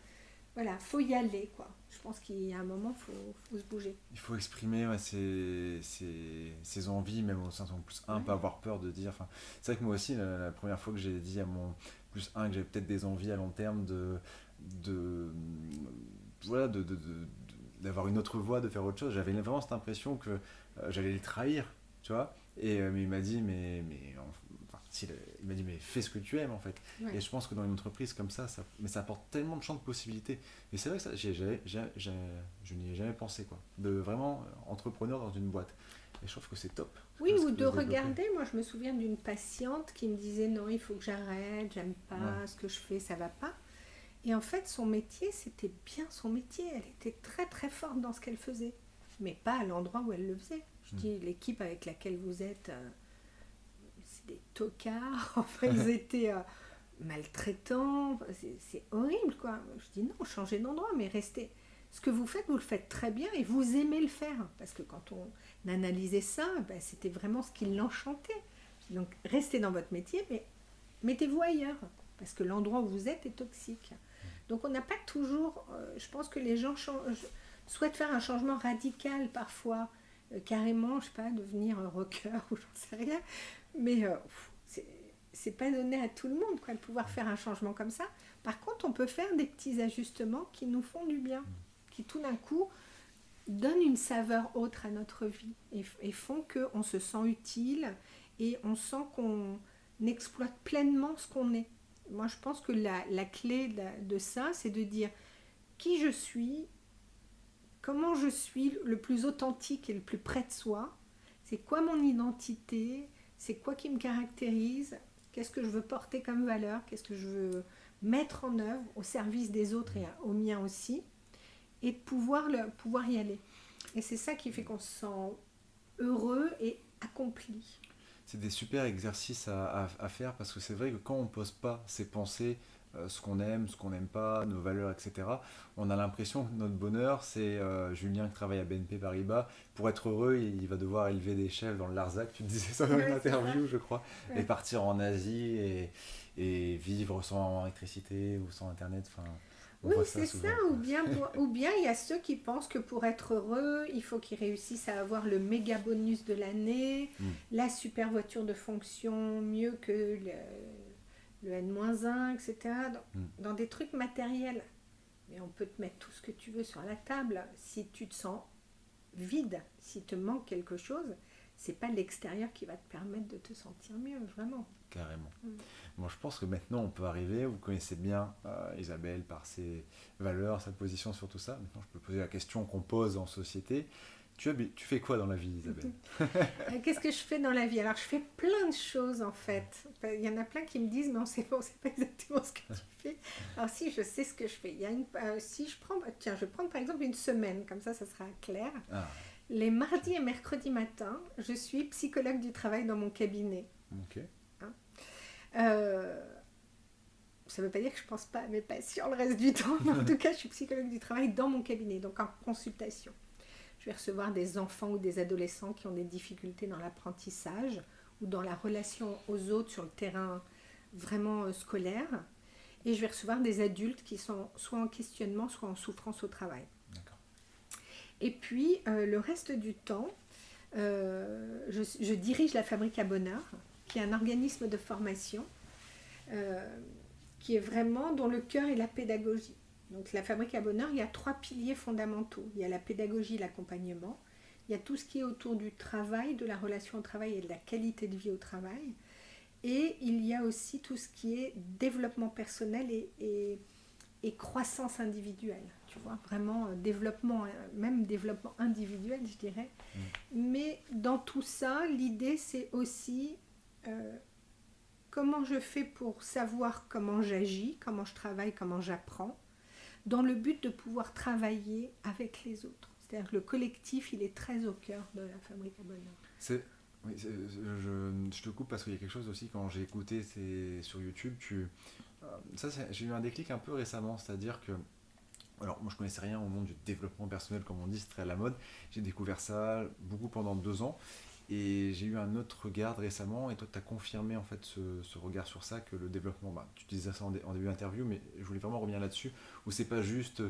Voilà, faut y aller, quoi. Je pense qu'il y a un moment, faut se bouger. Il faut exprimer ses envies, même au sein de son plus 1, pas avoir peur de dire. C'est vrai que moi aussi, la première fois que j'ai dit à mon plus 1 que j'avais peut-être des envies à long terme d'avoir une autre voie, de faire autre chose, j'avais vraiment cette impression que j'allais le trahir, tu vois. Et mais il m'a dit, mais fais ce que tu aimes en fait. Ouais. Et je pense que dans une entreprise comme ça apporte tellement de champs de possibilités. Et c'est vrai que je n'y ai jamais pensé, quoi. De vraiment entrepreneur dans une boîte. Et je trouve que c'est top. Oui, ou de regarder. Moi, je me souviens d'une patiente qui me disait non, il faut que j'arrête, j'aime pas ce que je fais, ça va pas. Et en fait, son métier, c'était bien son métier. Elle était très très forte dans ce qu'elle faisait, mais pas à l'endroit où elle le faisait. Je dis, l'équipe avec laquelle vous êtes, c'est des tocards. Enfin, ils étaient maltraitants. C'est horrible, quoi. Je dis non, changez d'endroit, mais restez. Ce que vous faites, vous le faites très bien et vous aimez le faire. Parce que quand on analysait ça, c'était vraiment ce qui l'enchantait. Donc, restez dans votre métier, mais mettez-vous ailleurs. Parce que l'endroit où vous êtes est toxique. Donc, on n'a pas toujours... je pense que les gens souhaitent faire un changement radical parfois. Carrément, je sais pas, devenir un rocker ou j'en sais rien. Mais c'est pas donné à tout le monde, quoi, de pouvoir faire un changement comme ça. Par contre, on peut faire des petits ajustements qui nous font du bien, qui tout d'un coup donnent une saveur autre à notre vie et font qu'on se sent utile et on sent qu'on exploite pleinement ce qu'on est. Moi, je pense que la clé de ça, c'est de dire qui je suis, comment je suis le plus authentique et le plus près de soi, c'est quoi mon identité, c'est quoi qui me caractérise, qu'est-ce que je veux porter comme valeur, qu'est-ce que je veux mettre en œuvre au service des autres et au mien aussi, et de pouvoir y aller. Et c'est ça qui fait qu'on se sent heureux et accompli. C'est des super exercices à faire parce que c'est vrai que quand on pose pas ses pensées, ce qu'on aime, ce qu'on n'aime pas, nos valeurs, etc., on a l'impression que notre bonheur, c'est Julien qui travaille à BNP Paribas. Pour être heureux, il va devoir élever des chèvres dans le Larzac, tu te disais ça dans une interview, je crois, et partir en Asie et vivre sans électricité ou sans Internet. Enfin, oui, c'est ça, ou bien il y a ceux qui pensent que pour être heureux, il faut qu'ils réussissent à avoir le méga bonus de l'année, la super voiture de fonction, mieux que le N-1, etc., dans des trucs matériels. Mais on peut te mettre tout ce que tu veux sur la table. Si tu te sens vide, s'il te manque quelque chose, c'est pas l'extérieur qui va te permettre de te sentir mieux, vraiment. Carrément. Bon, je pense que maintenant on peut arriver, vous connaissez bien Isabelle par ses valeurs, sa position sur tout ça. Maintenant je peux poser la question qu'on pose en société. Tu fais quoi dans la vie, Isabelle? Qu'est-ce que je fais dans la vie? Alors je fais plein de choses en fait. Il y en a plein qui me disent mais on sait pas exactement ce que tu fais. Alors si, je sais ce que je fais. Si je prends, tiens, je vais prendre par exemple une semaine, comme ça sera clair. Les mardis et mercredis matins, je suis psychologue du travail dans mon cabinet. Ok. Ça ne veut pas dire que je ne pense pas à mes patients le reste du temps, mais en tout cas, je suis psychologue du travail dans mon cabinet, donc en consultation. Je vais recevoir des enfants ou des adolescents qui ont des difficultés dans l'apprentissage ou dans la relation aux autres sur le terrain vraiment scolaire. Et je vais recevoir des adultes qui sont soit en questionnement, soit en souffrance au travail. D'accord. Et puis, le reste du temps, je dirige la Fabrique à Bonheur, qui est un organisme de formation qui est vraiment dont le cœur est la pédagogie. Donc la Fabrique à Bonheur, il y a 3 piliers fondamentaux. Il y a la pédagogie, l'accompagnement. Il y a tout ce qui est autour du travail, de la relation au travail et de la qualité de vie au travail. Et il y a aussi tout ce qui est développement personnel et croissance individuelle. Tu vois, vraiment développement, même développement individuel, je dirais. Mais dans tout ça, l'idée, c'est aussi comment je fais pour savoir comment j'agis, comment je travaille, comment j'apprends, dans le but de pouvoir travailler avec les autres. C'est-à-dire que le collectif, il est très au cœur de la Fabrique à Bonheur. Oui, je te coupe parce qu'il y a quelque chose aussi, quand j'ai écouté sur YouTube, j'ai eu un déclic un peu récemment, c'est-à-dire que, alors moi je connaissais rien au monde du développement personnel, comme on dit, c'est très à la mode, j'ai découvert ça beaucoup pendant 2 ans, et j'ai eu un autre regard récemment, et toi tu as confirmé en fait ce regard sur ça, que le développement, tu disais ça en début d'interview, mais je voulais vraiment revenir là-dessus, où c'est pas juste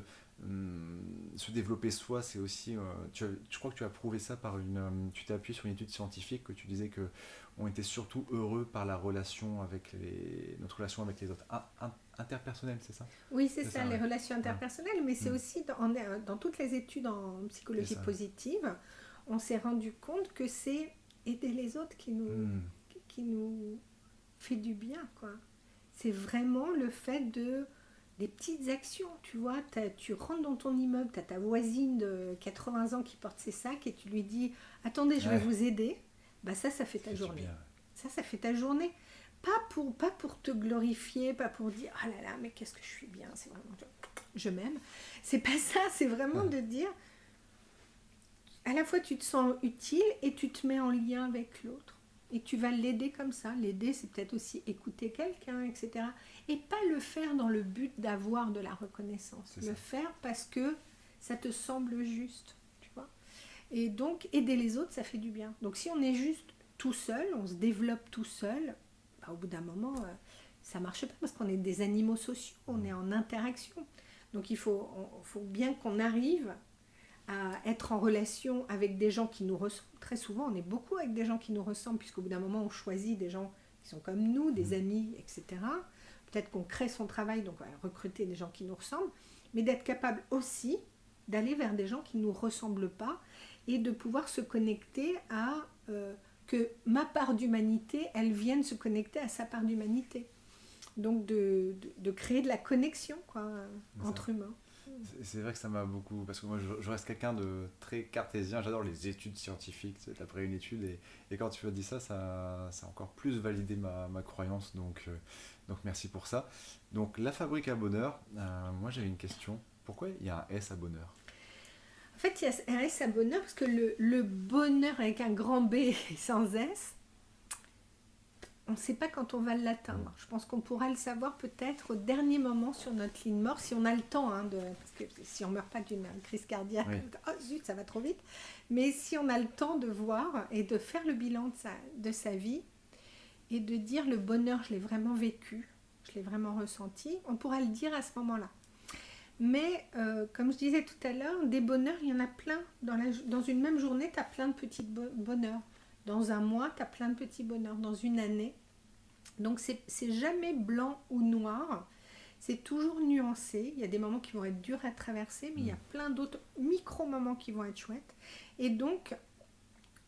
se développer soi, c'est aussi, je crois que tu as prouvé ça tu t'es appuyé sur une étude scientifique, que tu disais que on était surtout heureux par la relation notre relation avec les autres, interpersonnelle, c'est ça? Oui, c'est ça, les relations interpersonnelles, mais c'est aussi dans toutes les études en psychologie positive, on s'est rendu compte que c'est aider les autres qui nous fait du bien, quoi. C'est vraiment le fait des petites actions, tu vois, tu rentres dans ton immeuble, tu as ta voisine de 80 ans qui porte ses sacs et tu lui dis « Attendez, je vais vous aider », bah ça fait ta journée. Ça fait ta journée. Pas pour te glorifier, pas pour dire « Ah là là, mais qu'est-ce que je suis bien, c'est vraiment... je m'aime ». C'est pas ça, c'est vraiment de dire... À la fois, tu te sens utile et tu te mets en lien avec l'autre. Et tu vas l'aider comme ça. L'aider, c'est peut-être aussi écouter quelqu'un, etc. Et pas le faire dans le but d'avoir de la reconnaissance. Le faire parce que ça te semble juste, tu vois. Et donc, aider les autres, ça fait du bien. Donc, si on est juste tout seul, on se développe tout seul, au bout d'un moment, ça ne marche pas parce qu'on est des animaux sociaux, on est en interaction. Donc, il faut bien qu'on arrive à être en relation avec des gens qui nous ressemblent. Très souvent, on est beaucoup avec des gens qui nous ressemblent, puisqu'au bout d'un moment, on choisit des gens qui sont comme nous, des amis, etc. Peut-être qu'on crée son travail, donc on va recruter des gens qui nous ressemblent, mais d'être capable aussi d'aller vers des gens qui ne nous ressemblent pas et de pouvoir se connecter à que ma part d'humanité, elle vienne se connecter à sa part d'humanité. Donc de créer de la connexion quoi, entre humains. C'est vrai que ça m'a beaucoup... Parce que moi, je reste quelqu'un de très cartésien. J'adore les études scientifiques. Tu sais, après une étude, et quand tu as dit ça, ça a encore plus validé ma croyance. Donc merci pour ça. Donc, la fabrique à bonheur. Moi, j'avais une question. Pourquoi il y a un S à bonheur? En fait, il y a un S à bonheur parce que le bonheur avec un grand B et sans S, on ne sait pas quand on va l'atteindre. Je pense qu'on pourra le savoir peut-être au dernier moment sur notre ligne mort, si on a le temps, parce que si on ne meurt pas d'une crise cardiaque, Oui. oh zut, ça va trop vite. Mais si on a le temps de voir et de faire le bilan de sa vie et de dire le bonheur, je l'ai vraiment vécu, je l'ai vraiment ressenti, on pourra le dire à ce moment-là. Mais comme je disais tout à l'heure, des bonheurs, il y en a plein. Dans une même journée, tu as plein de petits bonheurs. Dans un mois, tu as plein de petits bonheurs. Dans une année. Donc, c'est jamais blanc ou noir. C'est toujours nuancé. Il y a des moments qui vont être durs à traverser, mais il y a plein d'autres micro-moments qui vont être chouettes. Et donc,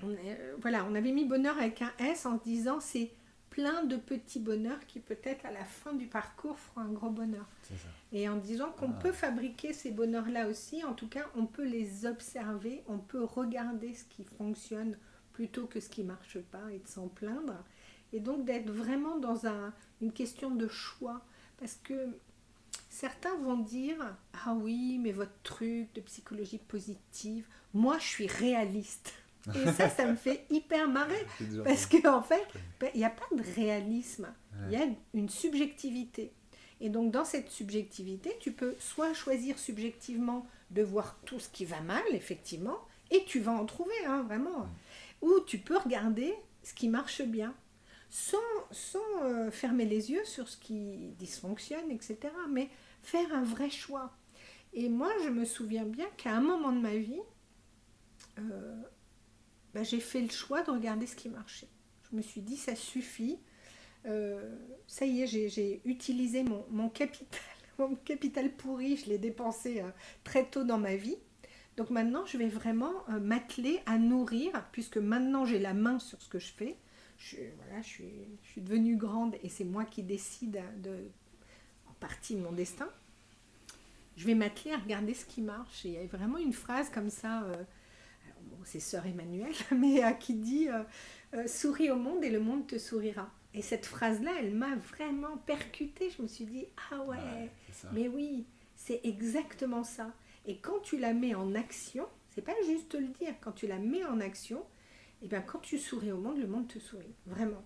on avait mis bonheur avec un S en se disant c'est plein de petits bonheurs qui peut-être à la fin du parcours feront un gros bonheur. C'est ça. Et en disant qu'on peut fabriquer ces bonheurs-là aussi, en tout cas, on peut les observer, on peut regarder ce qui fonctionne plutôt que ce qui ne marche pas et de s'en plaindre. Et donc d'être vraiment dans une question de choix. Parce que certains vont dire « Ah oui, mais votre truc de psychologie positive, moi je suis réaliste. » Et ça me fait hyper marrer. Parce qu'en fait, il n'y a pas de réalisme. Il y a une subjectivité. Et donc dans cette subjectivité, tu peux soit choisir subjectivement de voir tout ce qui va mal, effectivement, et tu vas en trouver, vraiment. Ou tu peux regarder ce qui marche bien, sans fermer les yeux sur ce qui dysfonctionne, etc. Mais faire un vrai choix. Et moi, je me souviens bien qu'à un moment de ma vie, j'ai fait le choix de regarder ce qui marchait. Je me suis dit, ça suffit. Ça y est, j'ai utilisé mon capital pourri, je l'ai dépensé très tôt dans ma vie. Donc maintenant, je vais vraiment m'atteler à nourrir, puisque maintenant j'ai la main sur ce que je fais. Je suis devenue grande et c'est moi qui décide en partie de mon destin. Je vais m'atteler à regarder ce qui marche. Et il y a vraiment une phrase comme ça, c'est Sœur Emmanuelle, mais qui dit souris au monde et le monde te sourira. Et cette phrase-là, elle m'a vraiment percutée. Je me suis dit, ah ouais, mais oui, c'est exactement ça. Et quand tu la mets en action, c'est pas juste le dire, quand tu la mets en action, et bien quand tu souris au monde, le monde te sourit, vraiment.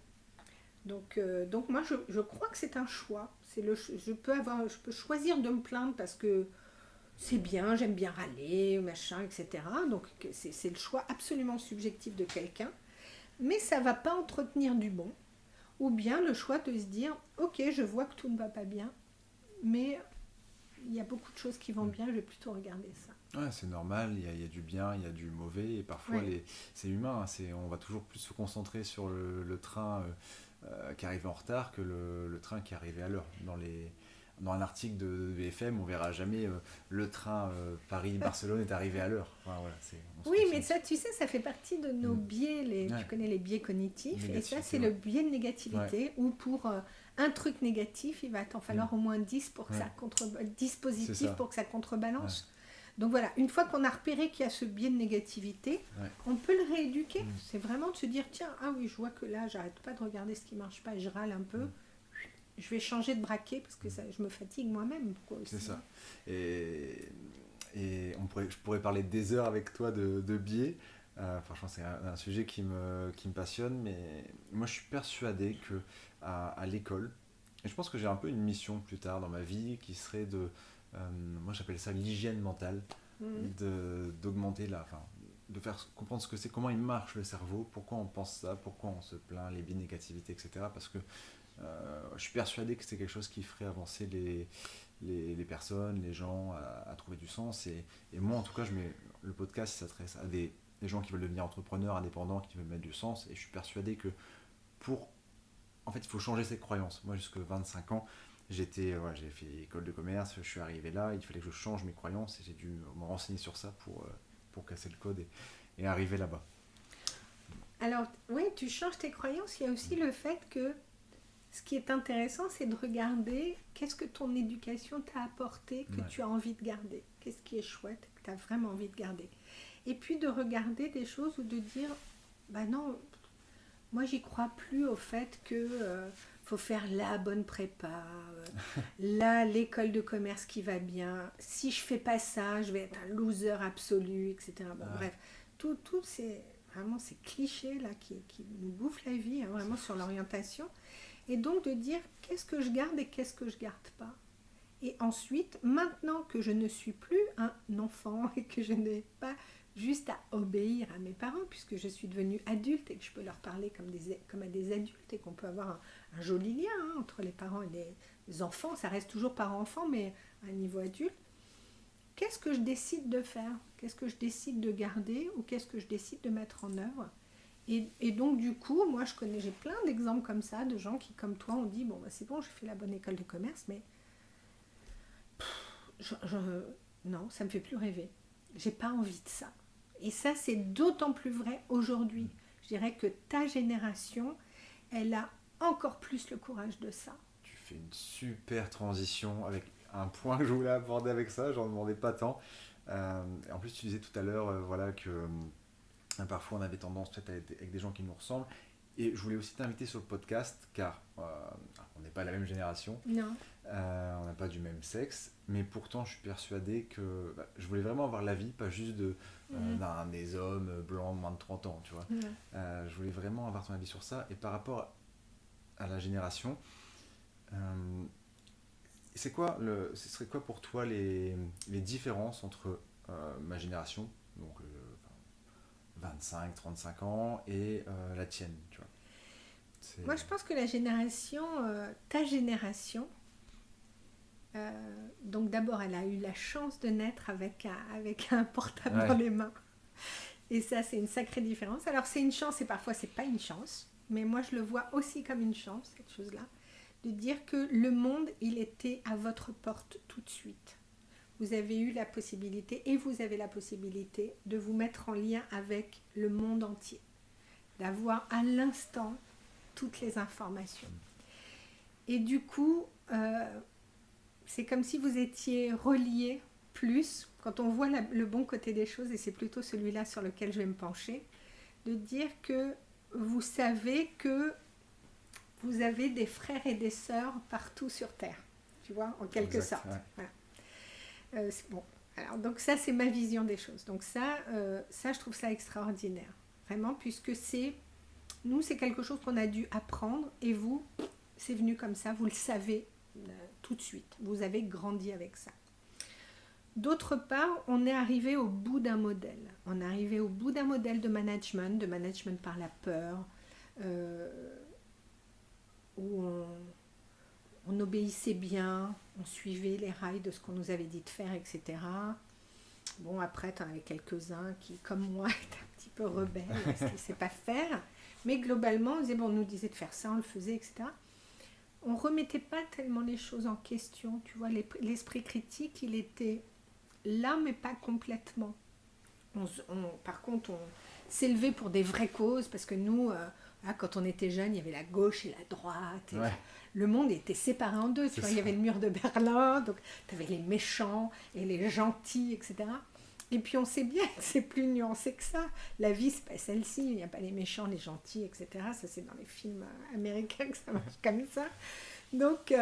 Donc moi, je crois que c'est un choix. Je peux choisir de me plaindre parce que c'est bien, j'aime bien râler, machin, etc. Donc c'est le choix absolument subjectif de quelqu'un. Mais ça ne va pas entretenir du bon. Ou bien le choix de se dire, ok, je vois que tout ne va pas bien, mais il y a beaucoup de choses qui vont bien, je vais plutôt regarder ça. Ouais, c'est normal, il y a du bien, il y a du mauvais, et parfois c'est humain, on va toujours plus se concentrer sur le train qui arrive en retard que le train qui est arrivé à l'heure. Dans un article de BFM, on verra jamais le train Paris-Barcelone est arrivé à l'heure. Enfin, voilà, oui, mais ça, tu sais, ça fait partie de nos biais, tu connais les biais cognitifs, et ça, c'est le biais de négativité, où pour un truc négatif, il va t'en falloir au moins 10 pour que ça positifs pour que ça contrebalance. Ouais. Donc voilà, une fois qu'on a repéré qu'il y a ce biais de négativité, on peut le rééduquer. C'est vraiment de se dire, tiens, ah oui, je vois que là, j'arrête pas de regarder ce qui marche pas et je râle un peu. Je vais changer de braquet parce que je me fatigue moi-même. C'est ça. Et je pourrais parler des heures avec toi de biais. Franchement, c'est un sujet qui me passionne, mais moi, je suis persuadé que à l'école, et je pense que j'ai un peu une mission plus tard dans ma vie qui serait moi, j'appelle ça l'hygiène mentale, d'augmenter de faire comprendre ce que c'est, comment il marche le cerveau, pourquoi on pense ça, pourquoi on se plaint, les biais de négativité, etc. Parce que je suis persuadé que c'est quelque chose qui ferait avancer les personnes, les gens à trouver du sens. Et moi, en tout cas, le podcast s'adresse à des gens qui veulent devenir entrepreneurs, indépendants, qui veulent mettre du sens. Et je suis persuadé que en fait, il faut changer ses croyances. Moi, jusqu'à 25 ans, j'ai fait école de commerce, je suis arrivé là, il fallait que je change mes croyances et j'ai dû me renseigner sur ça pour casser le code et arriver là-bas. Alors, oui, tu changes tes croyances. Il y a aussi le fait que ce qui est intéressant, c'est de regarder qu'est-ce que ton éducation t'a apporté, que Ouais. tu as envie de garder. Qu'est-ce qui est chouette, que tu as vraiment envie de garder. Et puis de regarder des choses ou de dire, bah non, moi j'y crois plus au fait que faut faire la bonne prépa, là l'école de commerce qui va bien. Si je fais pas ça, je vais être un loser absolu, etc. Bon, Ouais. bref, tout c'est vraiment ces clichés là qui nous bouffent la vie, hein, vraiment sur l'orientation. Et donc de dire qu'est-ce que je garde et qu'est-ce que je garde pas. Et ensuite, maintenant que je ne suis plus un enfant et que je n'ai pas juste à obéir à mes parents, puisque je suis devenue adulte et que je peux leur parler comme à des adultes et qu'on peut avoir un joli lien entre les parents et les enfants, ça reste toujours parent-enfant, mais à un niveau adulte, qu'est-ce que je décide de faire? Qu'est-ce que je décide de garder ou qu'est-ce que je décide de mettre en œuvre? Et donc du coup, moi j'ai plein d'exemples comme ça, de gens qui comme toi ont dit, bon bah, c'est bon, j'ai fait la bonne école de commerce, mais non, ça me fait plus rêver. J'ai pas envie de ça. Et ça, c'est d'autant plus vrai aujourd'hui. Je dirais que ta génération, elle a encore plus le courage de ça. Tu fais une super transition avec un point que je voulais aborder avec ça, j'en demandais pas tant. En plus, tu disais tout à l'heure voilà, que parfois on avait tendance peut-être à être avec des gens qui nous ressemblent. Et je voulais aussi t'inviter sur le podcast car on n'est pas la même génération, Non. on n'a pas du même sexe, mais pourtant je suis persuadé que je voulais vraiment avoir l'avis, pas juste d'un des hommes blancs de moins de 30 ans, tu vois. Je voulais vraiment avoir ton avis sur ça. Et par rapport à la génération, ce serait quoi pour toi les différences entre ma génération, donc 25-35 ans, et la tienne, tu vois. Moi, je pense que la génération, ta génération, donc d'abord, elle a eu la chance de naître avec un portable dans les mains. Et ça, c'est une sacrée différence. Alors, c'est une chance et parfois, c'est pas une chance. Mais moi, je le vois aussi comme une chance, cette chose-là. De dire que le monde, il était à votre porte tout de suite. Vous avez eu la possibilité, et vous avez la possibilité, de vous mettre en lien avec le monde entier. D'avoir à l'instant toutes les informations. Et du coup, c'est comme si vous étiez reliés plus, quand on voit le bon côté des choses, et c'est plutôt celui-là sur lequel je vais me pencher, de dire que vous savez que vous avez des frères et des sœurs partout sur Terre, tu vois, en quelque sorte. Ouais. Voilà. C'est bon. Alors, donc ça, c'est ma vision des choses. Donc ça, je trouve ça extraordinaire, vraiment, puisque nous, c'est quelque chose qu'on a dû apprendre, et vous, c'est venu comme ça, vous le savez tout de suite. Vous avez grandi avec ça. D'autre part, on est arrivé au bout d'un modèle. On est arrivé au bout d'un modèle de management par la peur, où on obéissait bien, on suivait les rails de ce qu'on nous avait dit de faire, etc. Bon, après, tu en avais quelques-uns qui, comme moi, étaient un petit peu rebelles, parce qu'ils ne savaient pas faire. Mais globalement, on nous disait de faire ça, on le faisait, etc. On ne remettait pas tellement les choses en question. Tu vois, l'esprit critique, il était là, mais pas complètement. Par contre, on s'élevait pour des vraies causes, parce que nous, quand on était jeunes, il y avait la gauche et la droite. Et le monde était séparé en deux. Tu vois, il y avait le mur de Berlin, donc tu avais les méchants et les gentils, etc. Et puis on sait bien que c'est plus nuancé que ça. La vie, c'est pas celle-ci. Il n'y a pas les méchants, les gentils, etc. Ça, c'est dans les films américains que ça marche comme ça. Donc,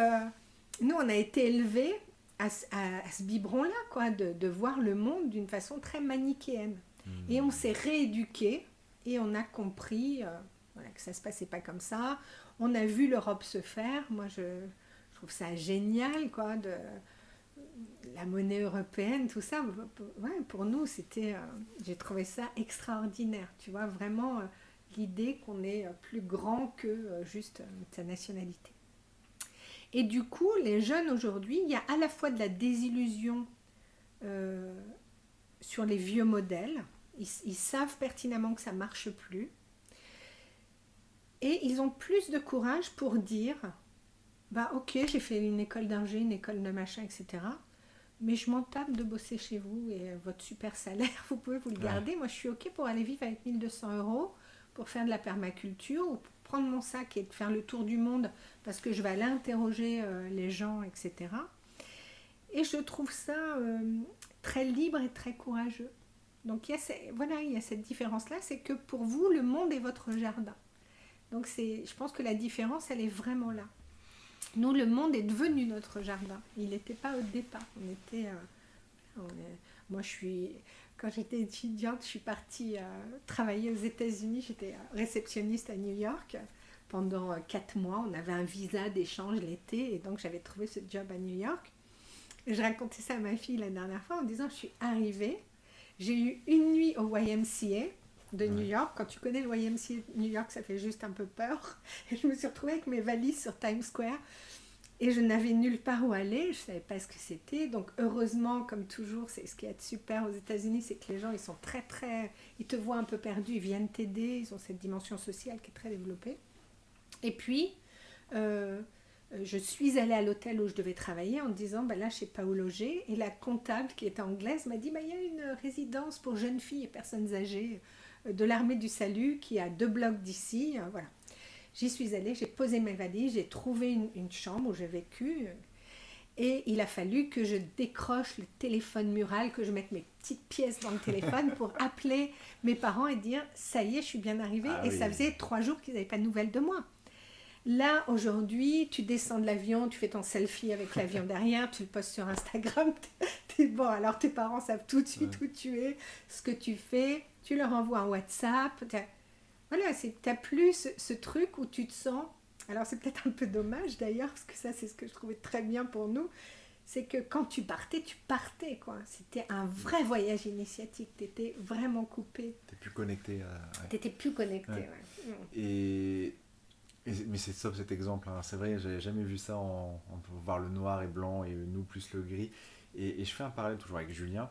nous, on a été élevés à ce biberon-là, quoi, de voir le monde d'une façon très manichéenne. Et on s'est rééduqués et on a compris que ça se passait pas comme ça. On a vu l'Europe se faire. Moi, je trouve ça génial, quoi, la monnaie européenne, tout ça. Ouais, pour nous, j'ai trouvé ça extraordinaire. Tu vois, vraiment l'idée qu'on est plus grand que juste sa nationalité. Et du coup, les jeunes aujourd'hui, il y a à la fois de la désillusion sur les vieux modèles. Ils savent pertinemment que ça ne marche plus. Et ils ont plus de courage pour dire, ok, j'ai fait une école d'ingé, une école de machin, etc. Mais je m'en tape de bosser chez vous et votre super salaire, vous pouvez vous le garder. Moi, je suis ok pour aller vivre avec 1 200 € pour faire de la permaculture ou pour prendre mon sac et de faire le tour du monde parce que je vais aller interroger les gens, etc. Et je trouve ça très libre et très courageux. Donc il y a cette différence-là, c'est que pour vous, le monde est votre jardin. Donc je pense que la différence, elle est vraiment là. Nous, le monde est devenu notre jardin. Il n'était pas au départ. Moi, quand j'étais étudiante, je suis partie travailler aux États-Unis. J'étais réceptionniste à New York pendant 4 mois. On avait un visa d'échange l'été et donc j'avais trouvé ce job à New York. Et je racontais ça à ma fille la dernière fois en disant, je suis arrivée, j'ai eu une nuit au YMCA de New York. Quand tu connais le YMCA de New York, ça fait juste un peu peur. Et je me suis retrouvée avec mes valises sur Times Square et je n'avais nulle part où aller, je ne savais pas ce que c'était. Donc heureusement, comme toujours, c'est ce qui est super aux États-Unis, c'est que les gens, ils sont ils te voient un peu perdu, ils viennent t'aider, ils ont cette dimension sociale qui est très développée. Et puis, je suis allée à l'hôtel où je devais travailler en disant, là, je ne sais pas où loger. Et la comptable, qui était anglaise, m'a dit, il y a une résidence pour jeunes filles et personnes âgées de l'armée du salut qui est à 2 blocs d'ici. Voilà. J'y suis allée, j'ai posé mes valises, j'ai trouvé une chambre où j'ai vécu. Et il a fallu que je décroche le téléphone mural, que je mette mes petites pièces dans le téléphone pour appeler mes parents et dire, ça y est, je suis bien arrivée. Et ça faisait 3 jours qu'ils n'avaient pas de nouvelles de moi. Là, aujourd'hui, tu descends de l'avion, tu fais ton selfie avec l'avion derrière, tu le postes sur Instagram. Bon, alors tes parents savent tout de suite où tu es, ce que tu fais. Tu leur envoies un WhatsApp. Voilà, tu n'as plus ce truc où tu te sens... Alors, c'est peut-être un peu dommage d'ailleurs, parce que ça, c'est ce que je trouvais très bien pour nous. C'est que quand tu partais, quoi. C'était un vrai voyage initiatique. Tu étais vraiment coupé. Tu n'es plus connecté. Tu n'étais plus connecté, Mais c'est top cet exemple, hein. C'est vrai, j'avais jamais vu ça, on peut voir le noir et blanc et nous plus le gris. Et je fais un parallèle toujours avec Julien.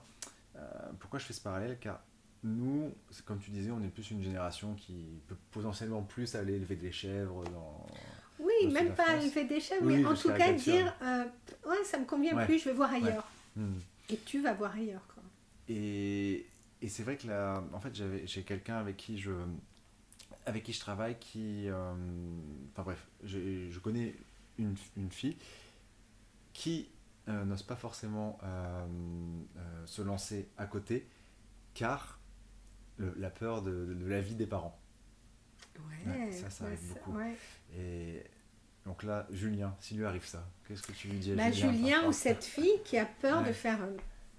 Pourquoi je fais ce parallèle? Car nous, comme tu disais, on est plus une génération qui peut potentiellement plus aller élever des chèvres Oui, même pas élever des chèvres, mais en tout cas dire ça me convient plus, je vais voir ailleurs. Et tu vas voir ailleurs, quoi. Et c'est vrai que en fait, j'ai quelqu'un avec qui je travaille enfin bref, je connais une fille qui n'ose pas forcément se lancer à côté car la peur de la vie des parents. Ça arrive beaucoup. Et donc là, Julien, s'il lui arrive ça, qu'est-ce que tu lui dis à Julien ou cette fille qui a peur de faire...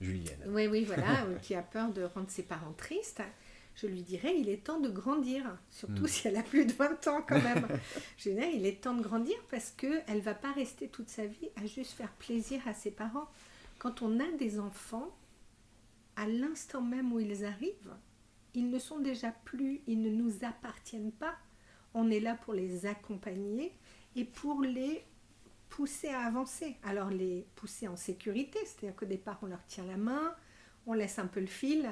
Julienne. Oui, voilà, qui a peur de rendre ses parents tristes. Je lui dirais, il est temps de grandir, surtout si elle a plus de 20 ans quand même. Je dirais, il est temps de grandir parce qu'elle ne va pas rester toute sa vie à juste faire plaisir à ses parents. Quand on a des enfants, à l'instant même où ils arrivent, ils ne sont déjà plus, ils ne nous appartiennent pas. On est là pour les accompagner et pour les pousser à avancer. Alors les pousser en sécurité, c'est-à-dire qu'au départ on leur tient la main, on laisse un peu le fil.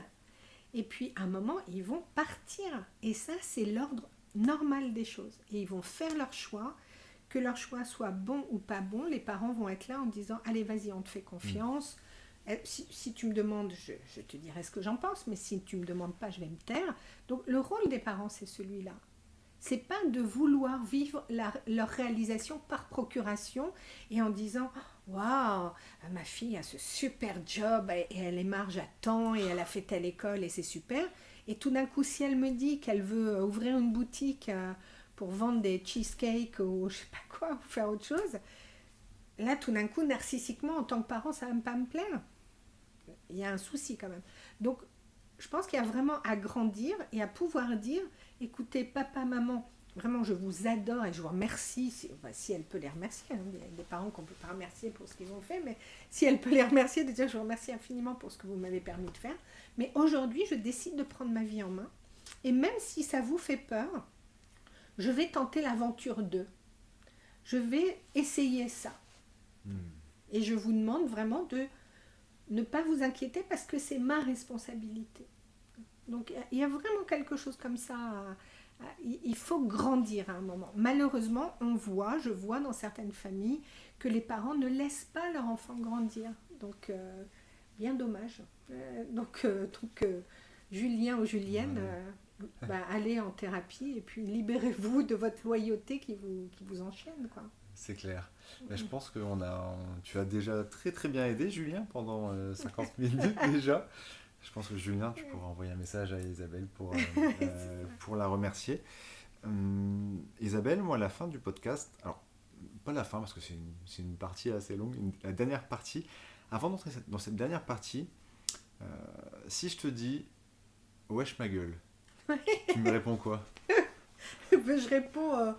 Et puis, à un moment, ils vont partir. Et ça, c'est l'ordre normal des choses. Et ils vont faire leur choix. Que leur choix soit bon ou pas bon, les parents vont être là en disant « Allez, vas-y, on te fait confiance. Si tu me demandes, je te dirai ce que j'en pense. Mais si tu ne me demandes pas, je vais me taire. » Donc, le rôle des parents, c'est celui-là. C'est pas de vouloir vivre leur réalisation par procuration et en disant « Waouh, ma fille a ce super job et elle émarge à temps et elle a fait telle école et c'est super. » Et tout d'un coup, si elle me dit qu'elle veut ouvrir une boutique pour vendre des cheesecakes ou je sais pas quoi, ou faire autre chose, là, tout d'un coup, narcissiquement, en tant que parent, ça va pas me plaire. Il y a un souci quand même. Donc, je pense qu'il y a vraiment à grandir et à pouvoir dire « Écoutez, papa, maman, vraiment, je vous adore et je vous remercie. » Si elle peut les remercier, hein, il y a des parents qu'on ne peut pas remercier pour ce qu'ils ont fait, mais si elle peut les remercier, de dire « Je vous remercie infiniment pour ce que vous m'avez permis de faire. Mais aujourd'hui, je décide de prendre ma vie en main. Et même si ça vous fait peur, je vais tenter l'aventure d'eux. Je vais essayer ça. Et je vous demande vraiment de ne pas vous inquiéter parce que c'est ma responsabilité. » Donc, il y a vraiment quelque chose comme ça. Il faut grandir à un moment. Malheureusement, je vois dans certaines familles que les parents ne laissent pas leur enfant grandir. Donc, bien dommage. Donc Julien ou Julienne, allez en thérapie et puis libérez-vous de votre loyauté qui vous enchaîne, quoi. C'est clair. Mais je pense que tu as déjà très très bien aidé Julien pendant 50 minutes déjà. Je pense que Julien, tu pourras envoyer un message à Isabelle pour la remercier. Isabelle, moi, à la fin du podcast, alors pas la fin parce que c'est une partie assez longue, la dernière partie, avant d'entrer dans cette dernière partie, si je te dis wesh ma gueule, tu me réponds quoi? Je réponds,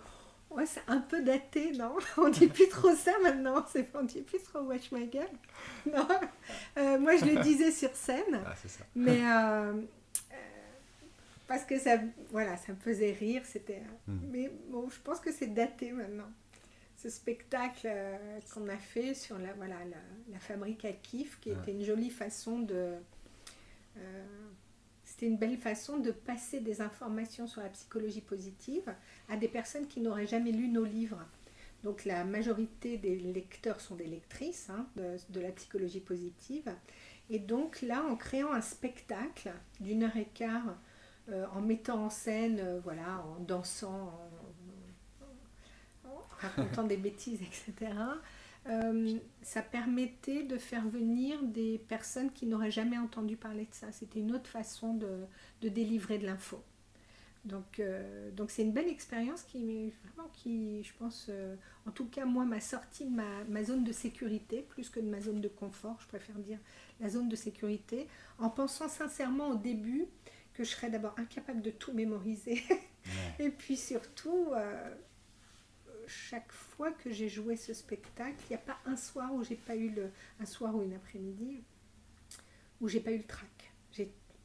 ouais, c'est un peu daté, non? On dit plus trop ça maintenant, on dit plus trop wesh ma gueule. Non. Moi je le disais sur scène, Ah, c'est ça. mais parce que ça me faisait rire, mais bon, je pense que c'est daté maintenant. Ce spectacle qu'on a fait sur la fabrique à kiff, qui était une jolie façon c'était une belle façon de passer des informations sur la psychologie positive à des personnes qui n'auraient jamais lu nos livres. Donc la majorité des lecteurs sont des lectrices de la psychologie positive. Et donc là, en créant un spectacle d'1h15, en mettant en scène, en dansant, en racontant des bêtises, etc., ça permettait de faire venir des personnes qui n'auraient jamais entendu parler de ça. C'était une autre façon de délivrer de l'info. Donc c'est une belle expérience qui, je pense, en tout cas moi, m'a sorti de ma zone de sécurité, plus que de ma zone de confort, je préfère dire la zone de sécurité, en pensant sincèrement au début que je serais d'abord incapable de tout mémoriser. Et puis surtout, chaque fois que j'ai joué ce spectacle, il n'y a pas un soir où j'ai pas eu un soir ou une après-midi où j'ai pas eu le trac.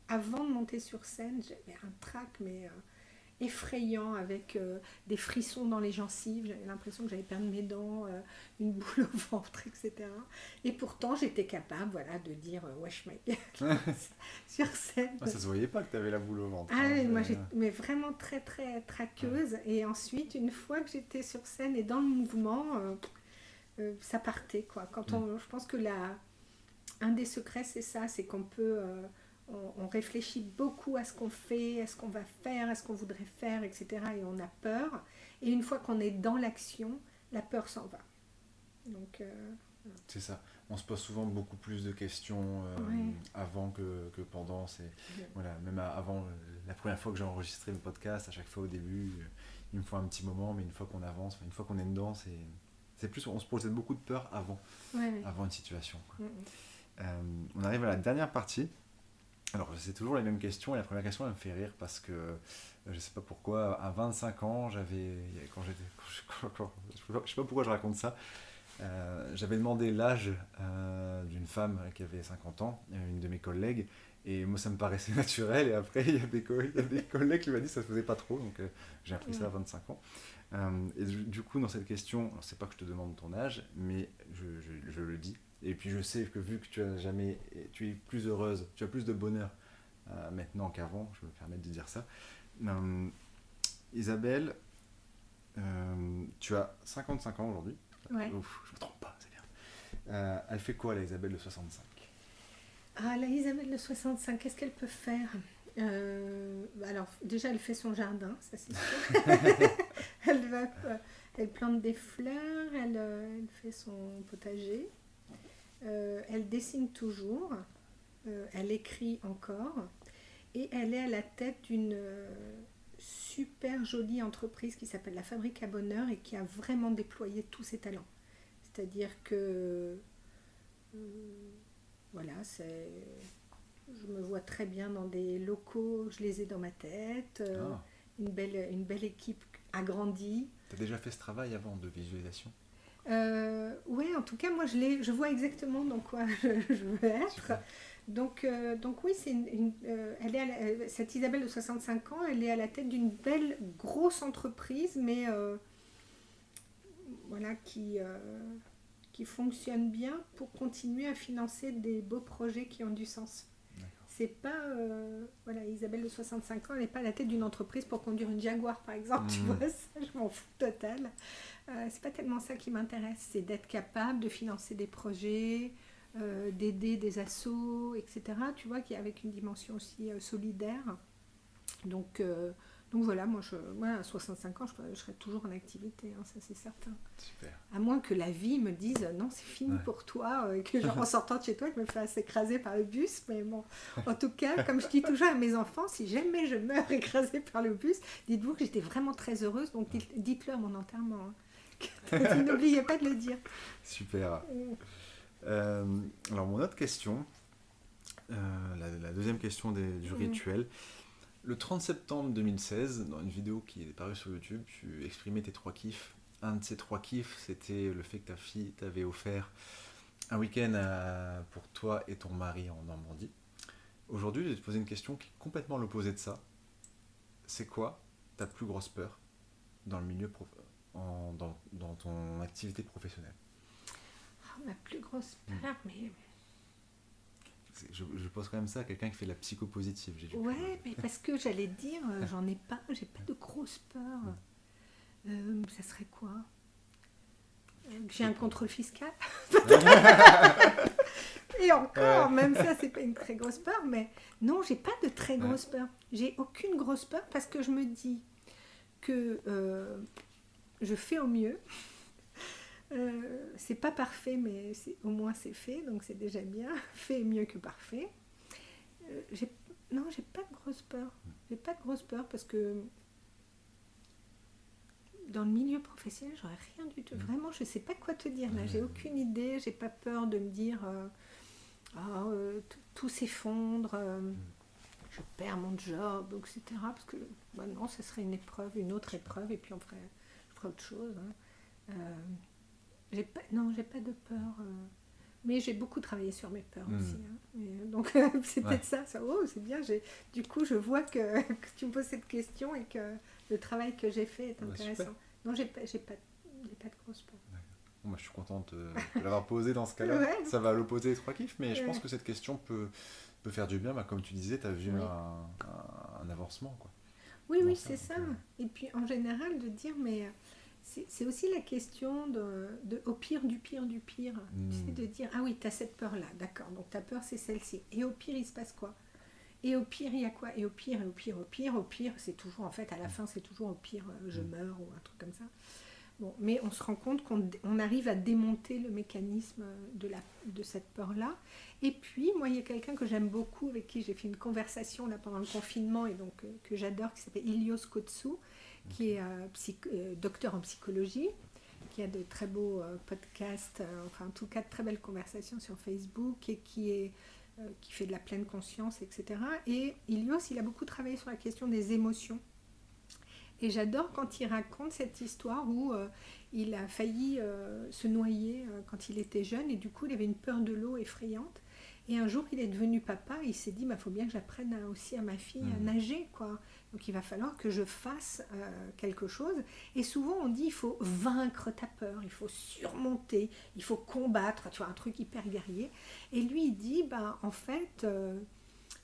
Avant de monter sur scène, j'avais un trac mais effrayant, avec des frissons dans les gencives, j'avais l'impression que j'allais perdre mes dents, une boule au ventre, etc. Et pourtant j'étais capable de dire wesh ma gueule sur scène. Ça se voyait pas que tu avais la boule au ventre. Moi mais vraiment très très traqueuse. Et ensuite, une fois que j'étais sur scène et dans le mouvement, ça partait, quoi. Je pense que un des secrets, c'est ça, c'est qu'on peut on réfléchit beaucoup à ce qu'on fait, à ce qu'on va faire, à ce qu'on voudrait faire, etc. Et on a peur. Et une fois qu'on est dans l'action, la peur s'en va. Donc, c'est ça. On se pose souvent beaucoup plus de questions avant que pendant. Même avant, la première fois que j'ai enregistré le podcast, à chaque fois au début, il me faut un petit moment, mais une fois qu'on avance, une fois qu'on est dedans, c'est plus, on se pose beaucoup de peur avant une situation, quoi. On arrive à la dernière partie. Alors, c'est toujours les mêmes questions, et la première question, elle me fait rire parce que je sais pas pourquoi, à 25 ans, je sais pas pourquoi je raconte ça, j'avais demandé l'âge d'une femme qui avait 50 ans, une de mes collègues, et moi ça me paraissait naturel, et après il y a des collègues qui m'ont dit que ça se faisait pas trop, donc j'ai appris ça à 25 ans. Et du coup, dans cette question, alors, c'est pas que je te demande ton âge, mais je le dis. Et puis je sais que vu que tu es plus heureuse, tu as plus de bonheur maintenant qu'avant, je me permets de dire ça. Isabelle, tu as 55 ans aujourd'hui. Ouais. Ouf, je me trompe pas, c'est bien. Elle fait quoi, la Isabelle de 65? Ah, la Isabelle de 65, qu'est-ce qu'elle peut faire? Alors, déjà, elle fait son jardin, ça c'est sûr. Elle plante des fleurs, elle fait son potager. Elle dessine toujours, elle écrit encore, et elle est à la tête d'une super jolie entreprise qui s'appelle la Fabrique à Bonheur et qui a vraiment déployé tous ses talents. C'est-à-dire que je me vois très bien dans des locaux, je les ai dans ma tête, une belle équipe agrandie. Tu as déjà fait ce travail avant de visualisation? Oui, en tout cas, moi je vois exactement dans quoi je veux être. Super. Donc oui, cette Isabelle de 65 ans, elle est à la tête d'une belle grosse entreprise, mais qui fonctionne bien pour continuer à financer des beaux projets qui ont du sens. D'accord. C'est pas Isabelle de 65 ans, elle n'est pas à la tête d'une entreprise pour conduire une Jaguar, par exemple. Tu vois, ça, je m'en fous total. C'est pas tellement ça qui m'intéresse, c'est d'être capable de financer des projets, d'aider des assos, etc. Tu vois, avec une dimension aussi solidaire. Donc voilà, moi à 65 ans, je serai toujours en activité, hein, ça c'est certain. Super. À moins que la vie me dise non, c'est fini pour toi, et que genre en sortant de chez toi, je me fasse écraser par le bus. Mais bon, en tout cas, comme je dis toujours à mes enfants, si jamais je meurs écrasée par le bus, dites-vous que j'étais vraiment très heureuse, donc dites-le à mon enterrement. Hein. N'oubliez pas de le dire. Super. Alors mon autre question, la deuxième question du rituel. Le 30 septembre 2016, dans une vidéo qui est parue sur YouTube, tu exprimais tes 3 kiffs. Un de ces 3 kiffs, c'était le fait que ta fille t'avait offert un week-end pour toi et ton mari en Normandie. Aujourd'hui, je vais te poser une question qui est complètement l'opposé de ça. C'est quoi ta plus grosse peur dans le milieu dans ton activité professionnelle? Ma plus grosse peur, mais... Je pose quand même ça à quelqu'un qui fait de la psychopositive. Ouais, mais parce que j'allais te dire, j'ai pas de grosse peur. Ça serait quoi? J'ai un contrôle fiscal. Et encore, même ça, c'est pas une très grosse peur, mais non, j'ai pas de très grosse peur. J'ai aucune grosse peur parce que je me dis que je fais au mieux. C'est pas parfait, mais au moins c'est fait, donc c'est déjà bien. Fait est mieux que parfait. J'ai pas de grosse peur. J'ai pas de grosse peur parce que dans le milieu professionnel, j'aurais rien du tout. Vraiment, je sais pas quoi te dire là. J'ai aucune idée. J'ai pas peur de me dire tout s'effondre. Je perds mon job, etc. Parce que non, ça serait une autre épreuve, et puis je ferais autre chose. Hein. J'ai pas de peur. Mais j'ai beaucoup travaillé sur mes peurs aussi. Hein. Donc c'est peut-être ça. C'est bien. Du coup, je vois que tu me poses cette question et que le travail que j'ai fait est intéressant. Super. Non, j'ai pas de grosse peur. Bon, moi, je suis contente de l'avoir posée dans ce cas-là. Ça va à l'opposé des 3 kiffs, mais je pense que cette question peut faire du bien. Comme tu disais, tu as vu un avancement. Quoi. Oui, c'est ça. Et puis en général, de dire, mais... C'est aussi la question de au pire du pire du pire. C'est de dire, ah oui, tu as cette peur-là, d'accord, donc ta peur c'est celle-ci. Et au pire, il se passe quoi? Et au pire, il y a quoi? Et au pire, c'est toujours, en fait, à la fin, c'est toujours au pire, je meurs ou un truc comme ça. Bon, mais on se rend compte qu'on arrive à démonter le mécanisme de cette peur-là. Et puis, moi, il y a quelqu'un que j'aime beaucoup, avec qui j'ai fait une conversation là, pendant le confinement, et donc que j'adore, qui s'appelle Ilios Kotsou, qui est docteur en psychologie, qui a de très beaux podcasts, en tout cas de très belles conversations sur Facebook, et qui fait de la pleine conscience, etc. Et Ilios, il a beaucoup travaillé sur la question des émotions. Et j'adore quand il raconte cette histoire où il a failli se noyer quand il était jeune, et du coup il avait une peur de l'eau effrayante. Et un jour il est devenu papa, et il s'est dit, faut bien que j'apprenne aussi à ma fille à nager, quoi. Donc il va falloir que je fasse quelque chose. Et souvent on dit, il faut vaincre ta peur, il faut surmonter, il faut combattre, tu vois, un truc hyper guerrier. Et lui il dit, en fait,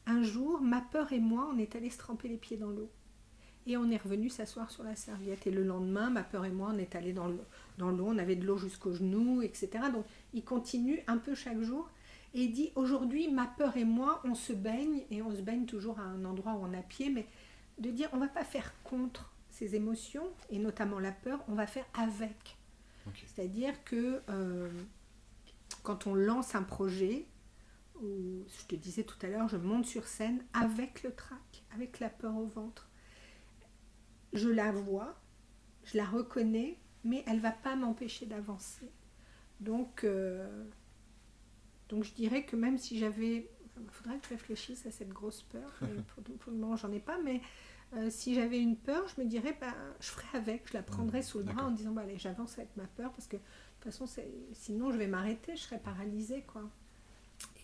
un jour, ma peur et moi, on est allés se tremper les pieds dans l'eau. Et on est revenu s'asseoir sur la serviette. Et le lendemain, ma peur et moi, on est allés dans l'eau, on avait de l'eau jusqu'aux genoux, etc. Donc il continue un peu chaque jour. Et il dit, aujourd'hui, ma peur et moi, on se baigne, et on se baigne toujours à un endroit où on a pied, mais de dire, on ne va pas faire contre ces émotions, et notamment la peur, on va faire avec. Okay. C'est-à-dire que quand on lance un projet, où, je te disais tout à l'heure, je monte sur scène avec le trac, avec la peur au ventre. Je la vois, je la reconnais, mais elle ne va pas m'empêcher d'avancer. Donc je dirais que même si j'avais... Il faudrait que je réfléchisse à cette grosse peur. Pour le moment, j'en ai pas, mais si j'avais une peur, je me dirais, je ferais avec, je la prendrais sous le bras en disant, allez, j'avance avec ma peur, parce que de toute façon, sinon je vais m'arrêter, je serais paralysée, quoi.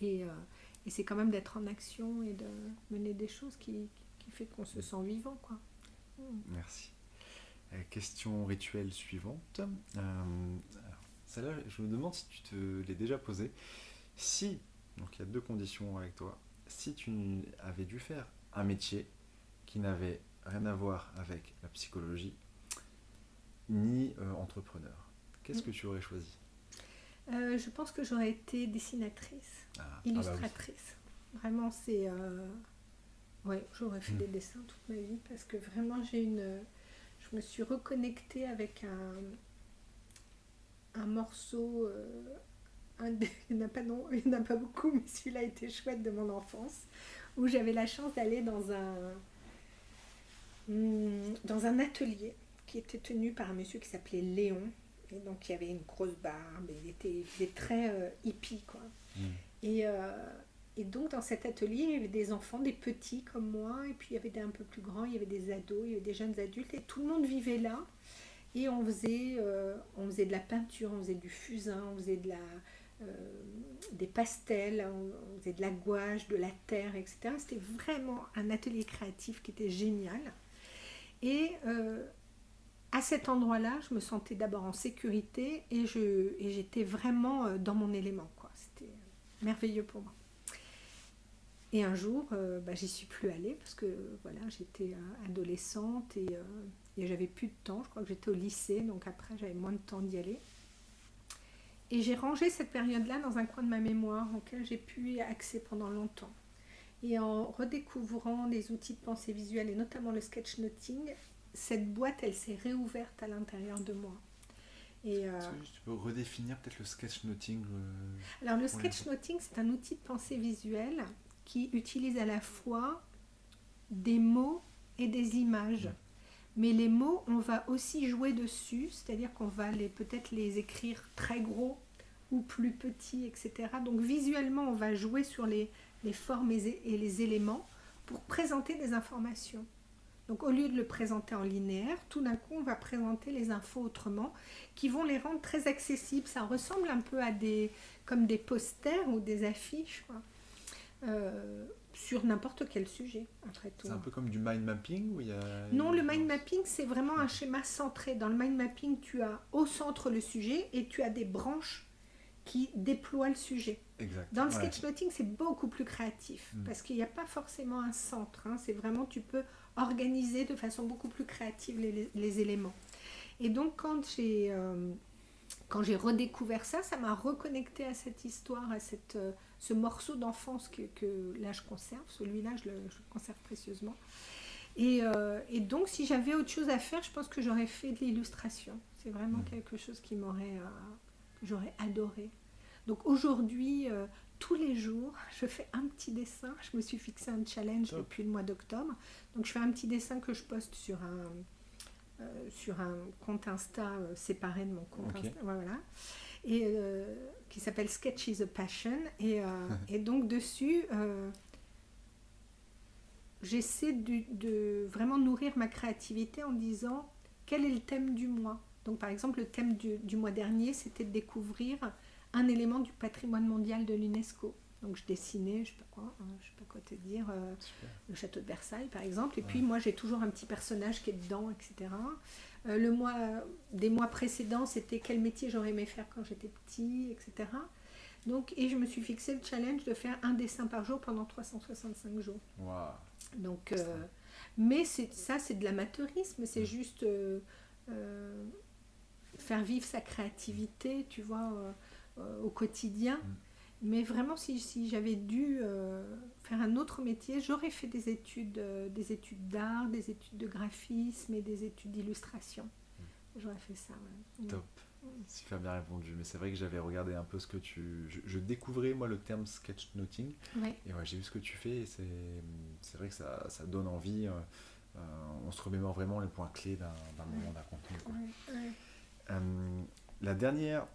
Et c'est quand même d'être en action et de mener des choses qui fait qu'on se sent vivant, quoi. Merci. Question rituelle suivante. Celle-là, je me demande si tu te l'es déjà posée. Si, donc il y a 2 conditions avec toi, si tu avais dû faire un métier qui n'avait rien à voir avec la psychologie, ni entrepreneur, qu'est-ce que tu aurais choisi? Je pense que j'aurais été dessinatrice, illustratrice. Bah oui. Vraiment, c'est... Ouais, j'aurais fait des dessins toute ma vie parce que vraiment je me suis reconnectée avec un morceau, il n'y en a pas, non, il n'y en a pas beaucoup, mais celui-là était chouette de mon enfance, où j'avais la chance d'aller dans un atelier qui était tenu par un monsieur qui s'appelait Léon. Et donc il y avait une grosse barbe, et il était très hippie, quoi. Mm. Et, euh, et donc dans cet atelier, il y avait des enfants, des petits comme moi, et puis il y avait des un peu plus grands, il y avait des ados, il y avait des jeunes adultes, et tout le monde vivait là. Et on faisait de la peinture, on faisait du fusain, on faisait des pastels, on faisait de la gouache, de la terre, etc. C'était vraiment un atelier créatif qui était génial. Et à cet endroit-là, je me sentais d'abord en sécurité et j'étais vraiment dans mon élément, quoi. C'était merveilleux pour moi. Et un jour, j'y suis plus allée parce que voilà, j'étais adolescente et j'avais plus de temps. Je crois que j'étais au lycée, donc après j'avais moins de temps d'y aller. Et j'ai rangé cette période-là dans un coin de ma mémoire auquel j'ai pu y accéder pendant longtemps. Et en redécouvrant des outils de pensée visuelle et notamment le sketchnoting, cette boîte, elle s'est réouverte à l'intérieur de moi. Est-ce que tu peux redéfinir peut-être le sketchnoting Alors le sketchnoting, c'est un outil de pensée visuelle qui utilise à la fois des mots et des images. Mais les mots, on va aussi jouer dessus, c'est-à-dire qu'on va peut-être les écrire très gros ou plus petits, etc. Donc visuellement, on va jouer sur les formes et les éléments pour présenter des informations. Donc au lieu de le présenter en linéaire, tout d'un coup, on va présenter les infos autrement, qui vont les rendre très accessibles. Ça ressemble un peu comme des posters ou des affiches, quoi. Sur n'importe quel sujet, après tout. C'est un peu comme du mind mapping où il y a... Non, le mind mapping, c'est vraiment un schéma centré. Dans le mind mapping, tu as au centre le sujet et tu as des branches qui déploient le sujet. Exact. Dans le sketchnoting, c'est beaucoup plus créatif parce qu'il n'y a pas forcément un centre. C'est vraiment, tu peux organiser de façon beaucoup plus créative les éléments. Et donc, quand j'ai redécouvert ça, ça m'a reconnecté à cette histoire, à ce morceau d'enfance que là je conserve. Celui-là, je le conserve précieusement. Et donc, si j'avais autre chose à faire, je pense que j'aurais fait de l'illustration. C'est vraiment quelque chose que j'aurais adoré. Donc aujourd'hui, tous les jours, je fais un petit dessin. Je me suis fixé un challenge depuis le mois d'octobre. Donc je fais un petit dessin que je poste sur un compte Insta séparé de mon compte Insta. Voilà. Et qui s'appelle Sketch is a Passion. Et donc dessus, j'essaie de vraiment nourrir ma créativité en disant quel est le thème du mois. Donc par exemple, le thème du mois dernier, c'était de découvrir un élément du patrimoine mondial de l'UNESCO. Donc je dessinais, je sais pas quoi te dire, le château de Versailles par exemple. Et puis moi j'ai toujours un petit personnage qui est dedans, etc. Des mois précédents, c'était quel métier j'aurais aimé faire quand j'étais petit, etc. Donc, et je me suis fixé le challenge de faire un dessin par jour pendant 365 jours. Wow. Donc, mais c'est de l'amateurisme, c'est juste faire vivre sa créativité, tu vois, au quotidien. Mais vraiment, si j'avais dû faire un autre métier, j'aurais fait des études d'art, des études de graphisme et des études d'illustration. J'aurais fait ça. Ouais. Top. Super bien répondu. Mais c'est vrai que j'avais regardé un peu ce que je découvrais, moi, le terme sketchnoting. Ouais. Et j'ai vu ce que tu fais. Et c'est vrai que ça donne envie. On se remémore vraiment les points clés d'un moment, d'un contenu, quoi. Ouais. La dernière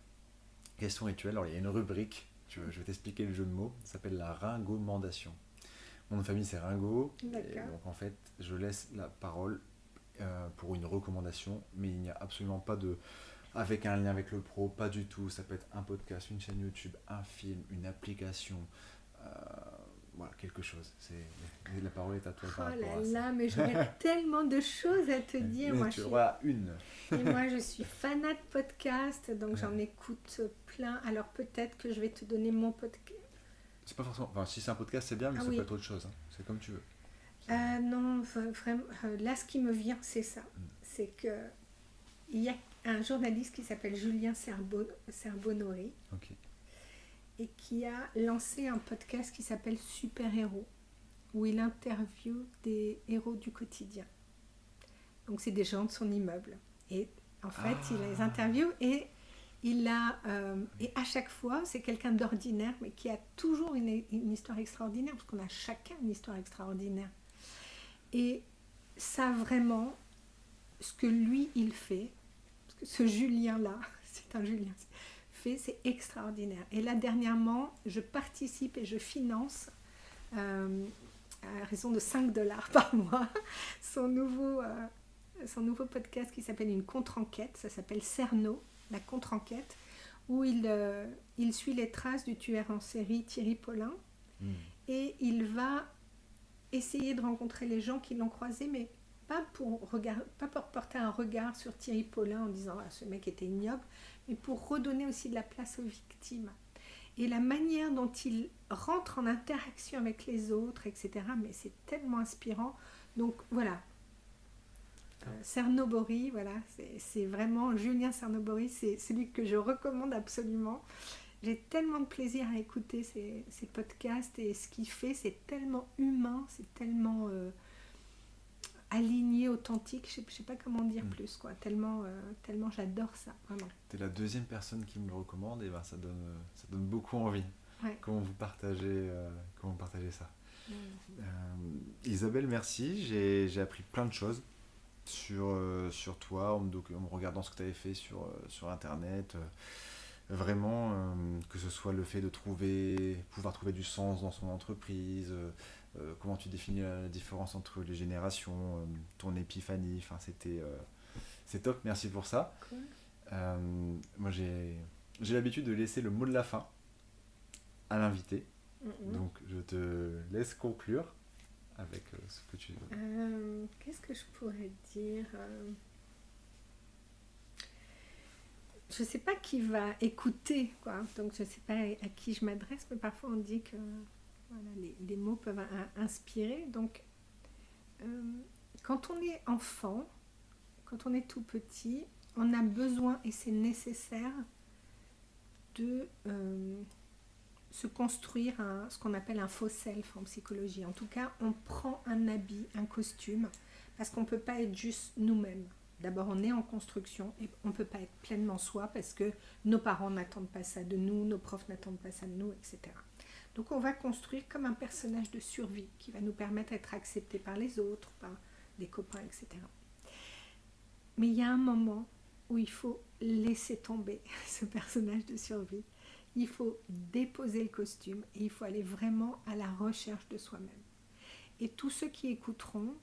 question rituelle, alors il y a une rubrique. Je vais t'expliquer le jeu de mots. Ça s'appelle la ringomandation. Mon nom de famille, c'est Ringo. Et donc, en fait, je laisse la parole pour une recommandation. Mais il n'y a absolument pas avec un lien avec le pro, pas du tout. Ça peut être un podcast, une chaîne YouTube, un film, une application, voilà, quelque chose. La parole est à toi par rapport à ça. Oh là là, mais j'aurais tellement de choses à te dire. Moi, tu auras une. Et moi, je suis fanat de podcast, donc j'en écoute plein. Alors peut-être que je vais te donner mon podcast. C'est pas forcément. Enfin, si c'est un podcast, c'est bien, mais ça peut être autre chose. Hein. C'est comme tu veux. Non, vraiment. Là, ce qui me vient, c'est ça. C'est que il y a un journaliste qui s'appelle Julien Cerbonori et qui a lancé un podcast qui s'appelle Super Héros. où il interviewe des héros du quotidien. Donc c'est des gens de son immeuble. Et en fait, il les interviewe et et à chaque fois, c'est quelqu'un d'ordinaire, mais qui a toujours une histoire extraordinaire, parce qu'on a chacun une histoire extraordinaire. Et ça, vraiment, ce que lui, il fait, parce que ce Julien-là, c'est un Julien, fait, c'est extraordinaire. Et là, dernièrement, je participe et je finance, à raison de 5 $ par mois, son nouveau podcast qui s'appelle Une contre-enquête. Ça s'appelle Cerno, la contre-enquête, où il suit les traces du tueur en série Thierry Paulin. Et il va essayer de rencontrer les gens qui l'ont croisé, mais pas pour porter un regard sur Thierry Paulin en disant « ce mec était ignoble », mais pour redonner aussi de la place aux victimes. Et la manière dont il rentre en interaction avec les autres, etc., mais c'est tellement inspirant. Donc voilà, Cernobori, voilà, c'est vraiment Julien Cernobori, c'est celui que je recommande absolument. J'ai tellement de plaisir à écouter ces podcasts, et ce qu'il fait, c'est tellement humain, c'est tellement aligné, authentique, je sais pas comment dire plus, quoi. Tellement j'adore ça, vraiment. T'es la deuxième personne qui me le recommande, et ben ça donne beaucoup envie. Ouais. Comment vous partagez ça. Isabelle, merci, j'ai appris plein de choses sur toi, en me regardant ce que tu avais fait sur internet. Vraiment, que ce soit le fait de pouvoir trouver du sens dans son entreprise, comment tu définis la différence entre les générations, ton épiphanie, enfin c'est top, merci pour ça. Cool. Moi j'ai l'habitude de laisser le mot de la fin à l'invité, donc je te laisse conclure avec ce que tu veux. Qu'est-ce que je pourrais dire ? Je ne sais pas qui va écouter, quoi. Donc je ne sais pas à qui je m'adresse, mais parfois on dit que voilà, les mots peuvent inspirer. Donc quand on est enfant, quand on est tout petit, on a besoin, et c'est nécessaire, de se construire ce qu'on appelle un faux self en psychologie. En tout cas, on prend un habit, un costume, parce qu'on ne peut pas être juste nous-mêmes. D'abord, on est en construction et on ne peut pas être pleinement soi parce que nos parents n'attendent pas ça de nous, nos profs n'attendent pas ça de nous, etc. Donc, on va construire comme un personnage de survie qui va nous permettre d'être accepté par les autres, par des copains, etc. Mais il y a un moment où il faut laisser tomber ce personnage de survie. Il faut déposer le costume et il faut aller vraiment à la recherche de soi-même. Et tous ceux qui écouteront...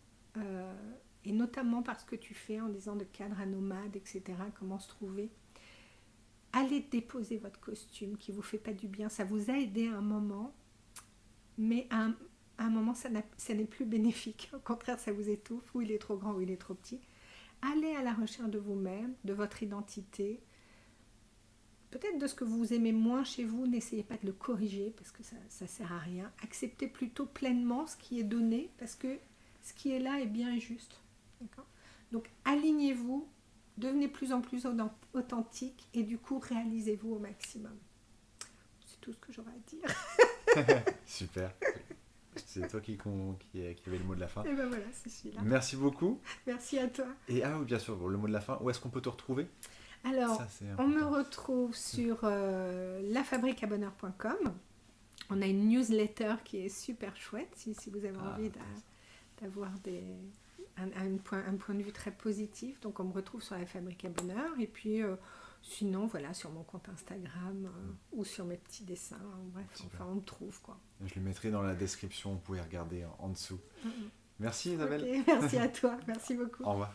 et notamment parce que tu fais en disant de cadre à nomade, etc., comment se trouver, allez déposer votre costume qui ne vous fait pas du bien. Ça vous a aidé à un moment, mais à un moment, ça n'est plus bénéfique. Au contraire, ça vous étouffe, ou il est trop grand, ou il est trop petit. Allez à la recherche de vous-même, de votre identité, peut-être de ce que vous aimez moins chez vous. N'essayez pas de le corriger, parce que ça ne sert à rien. Acceptez plutôt pleinement ce qui est donné, parce que ce qui est là est bien et juste. D'accord ? Donc alignez-vous, devenez plus en plus authentique et du coup réalisez-vous au maximum. C'est tout ce que j'aurais à dire. Super. C'est toi qui avait le mot de la fin. Et ben voilà, c'est celui-là. Merci beaucoup. Merci à toi. Et oui, bien sûr, le mot de la fin, où est-ce qu'on peut te retrouver ? Alors, on me retrouve sur lafabriqueabonheur.com. On a une newsletter qui est super chouette si vous avez envie d'avoir un point de vue très positif. Donc on me retrouve sur La Fabrique à Bonheur. Et puis sinon, voilà, sur mon compte Instagram ou sur mes petits dessins. Bref, enfin, on me trouve, quoi. Je le mettrai dans la description, vous pouvez regarder en dessous. Merci Isabelle. Okay, merci à toi, merci beaucoup. Au revoir.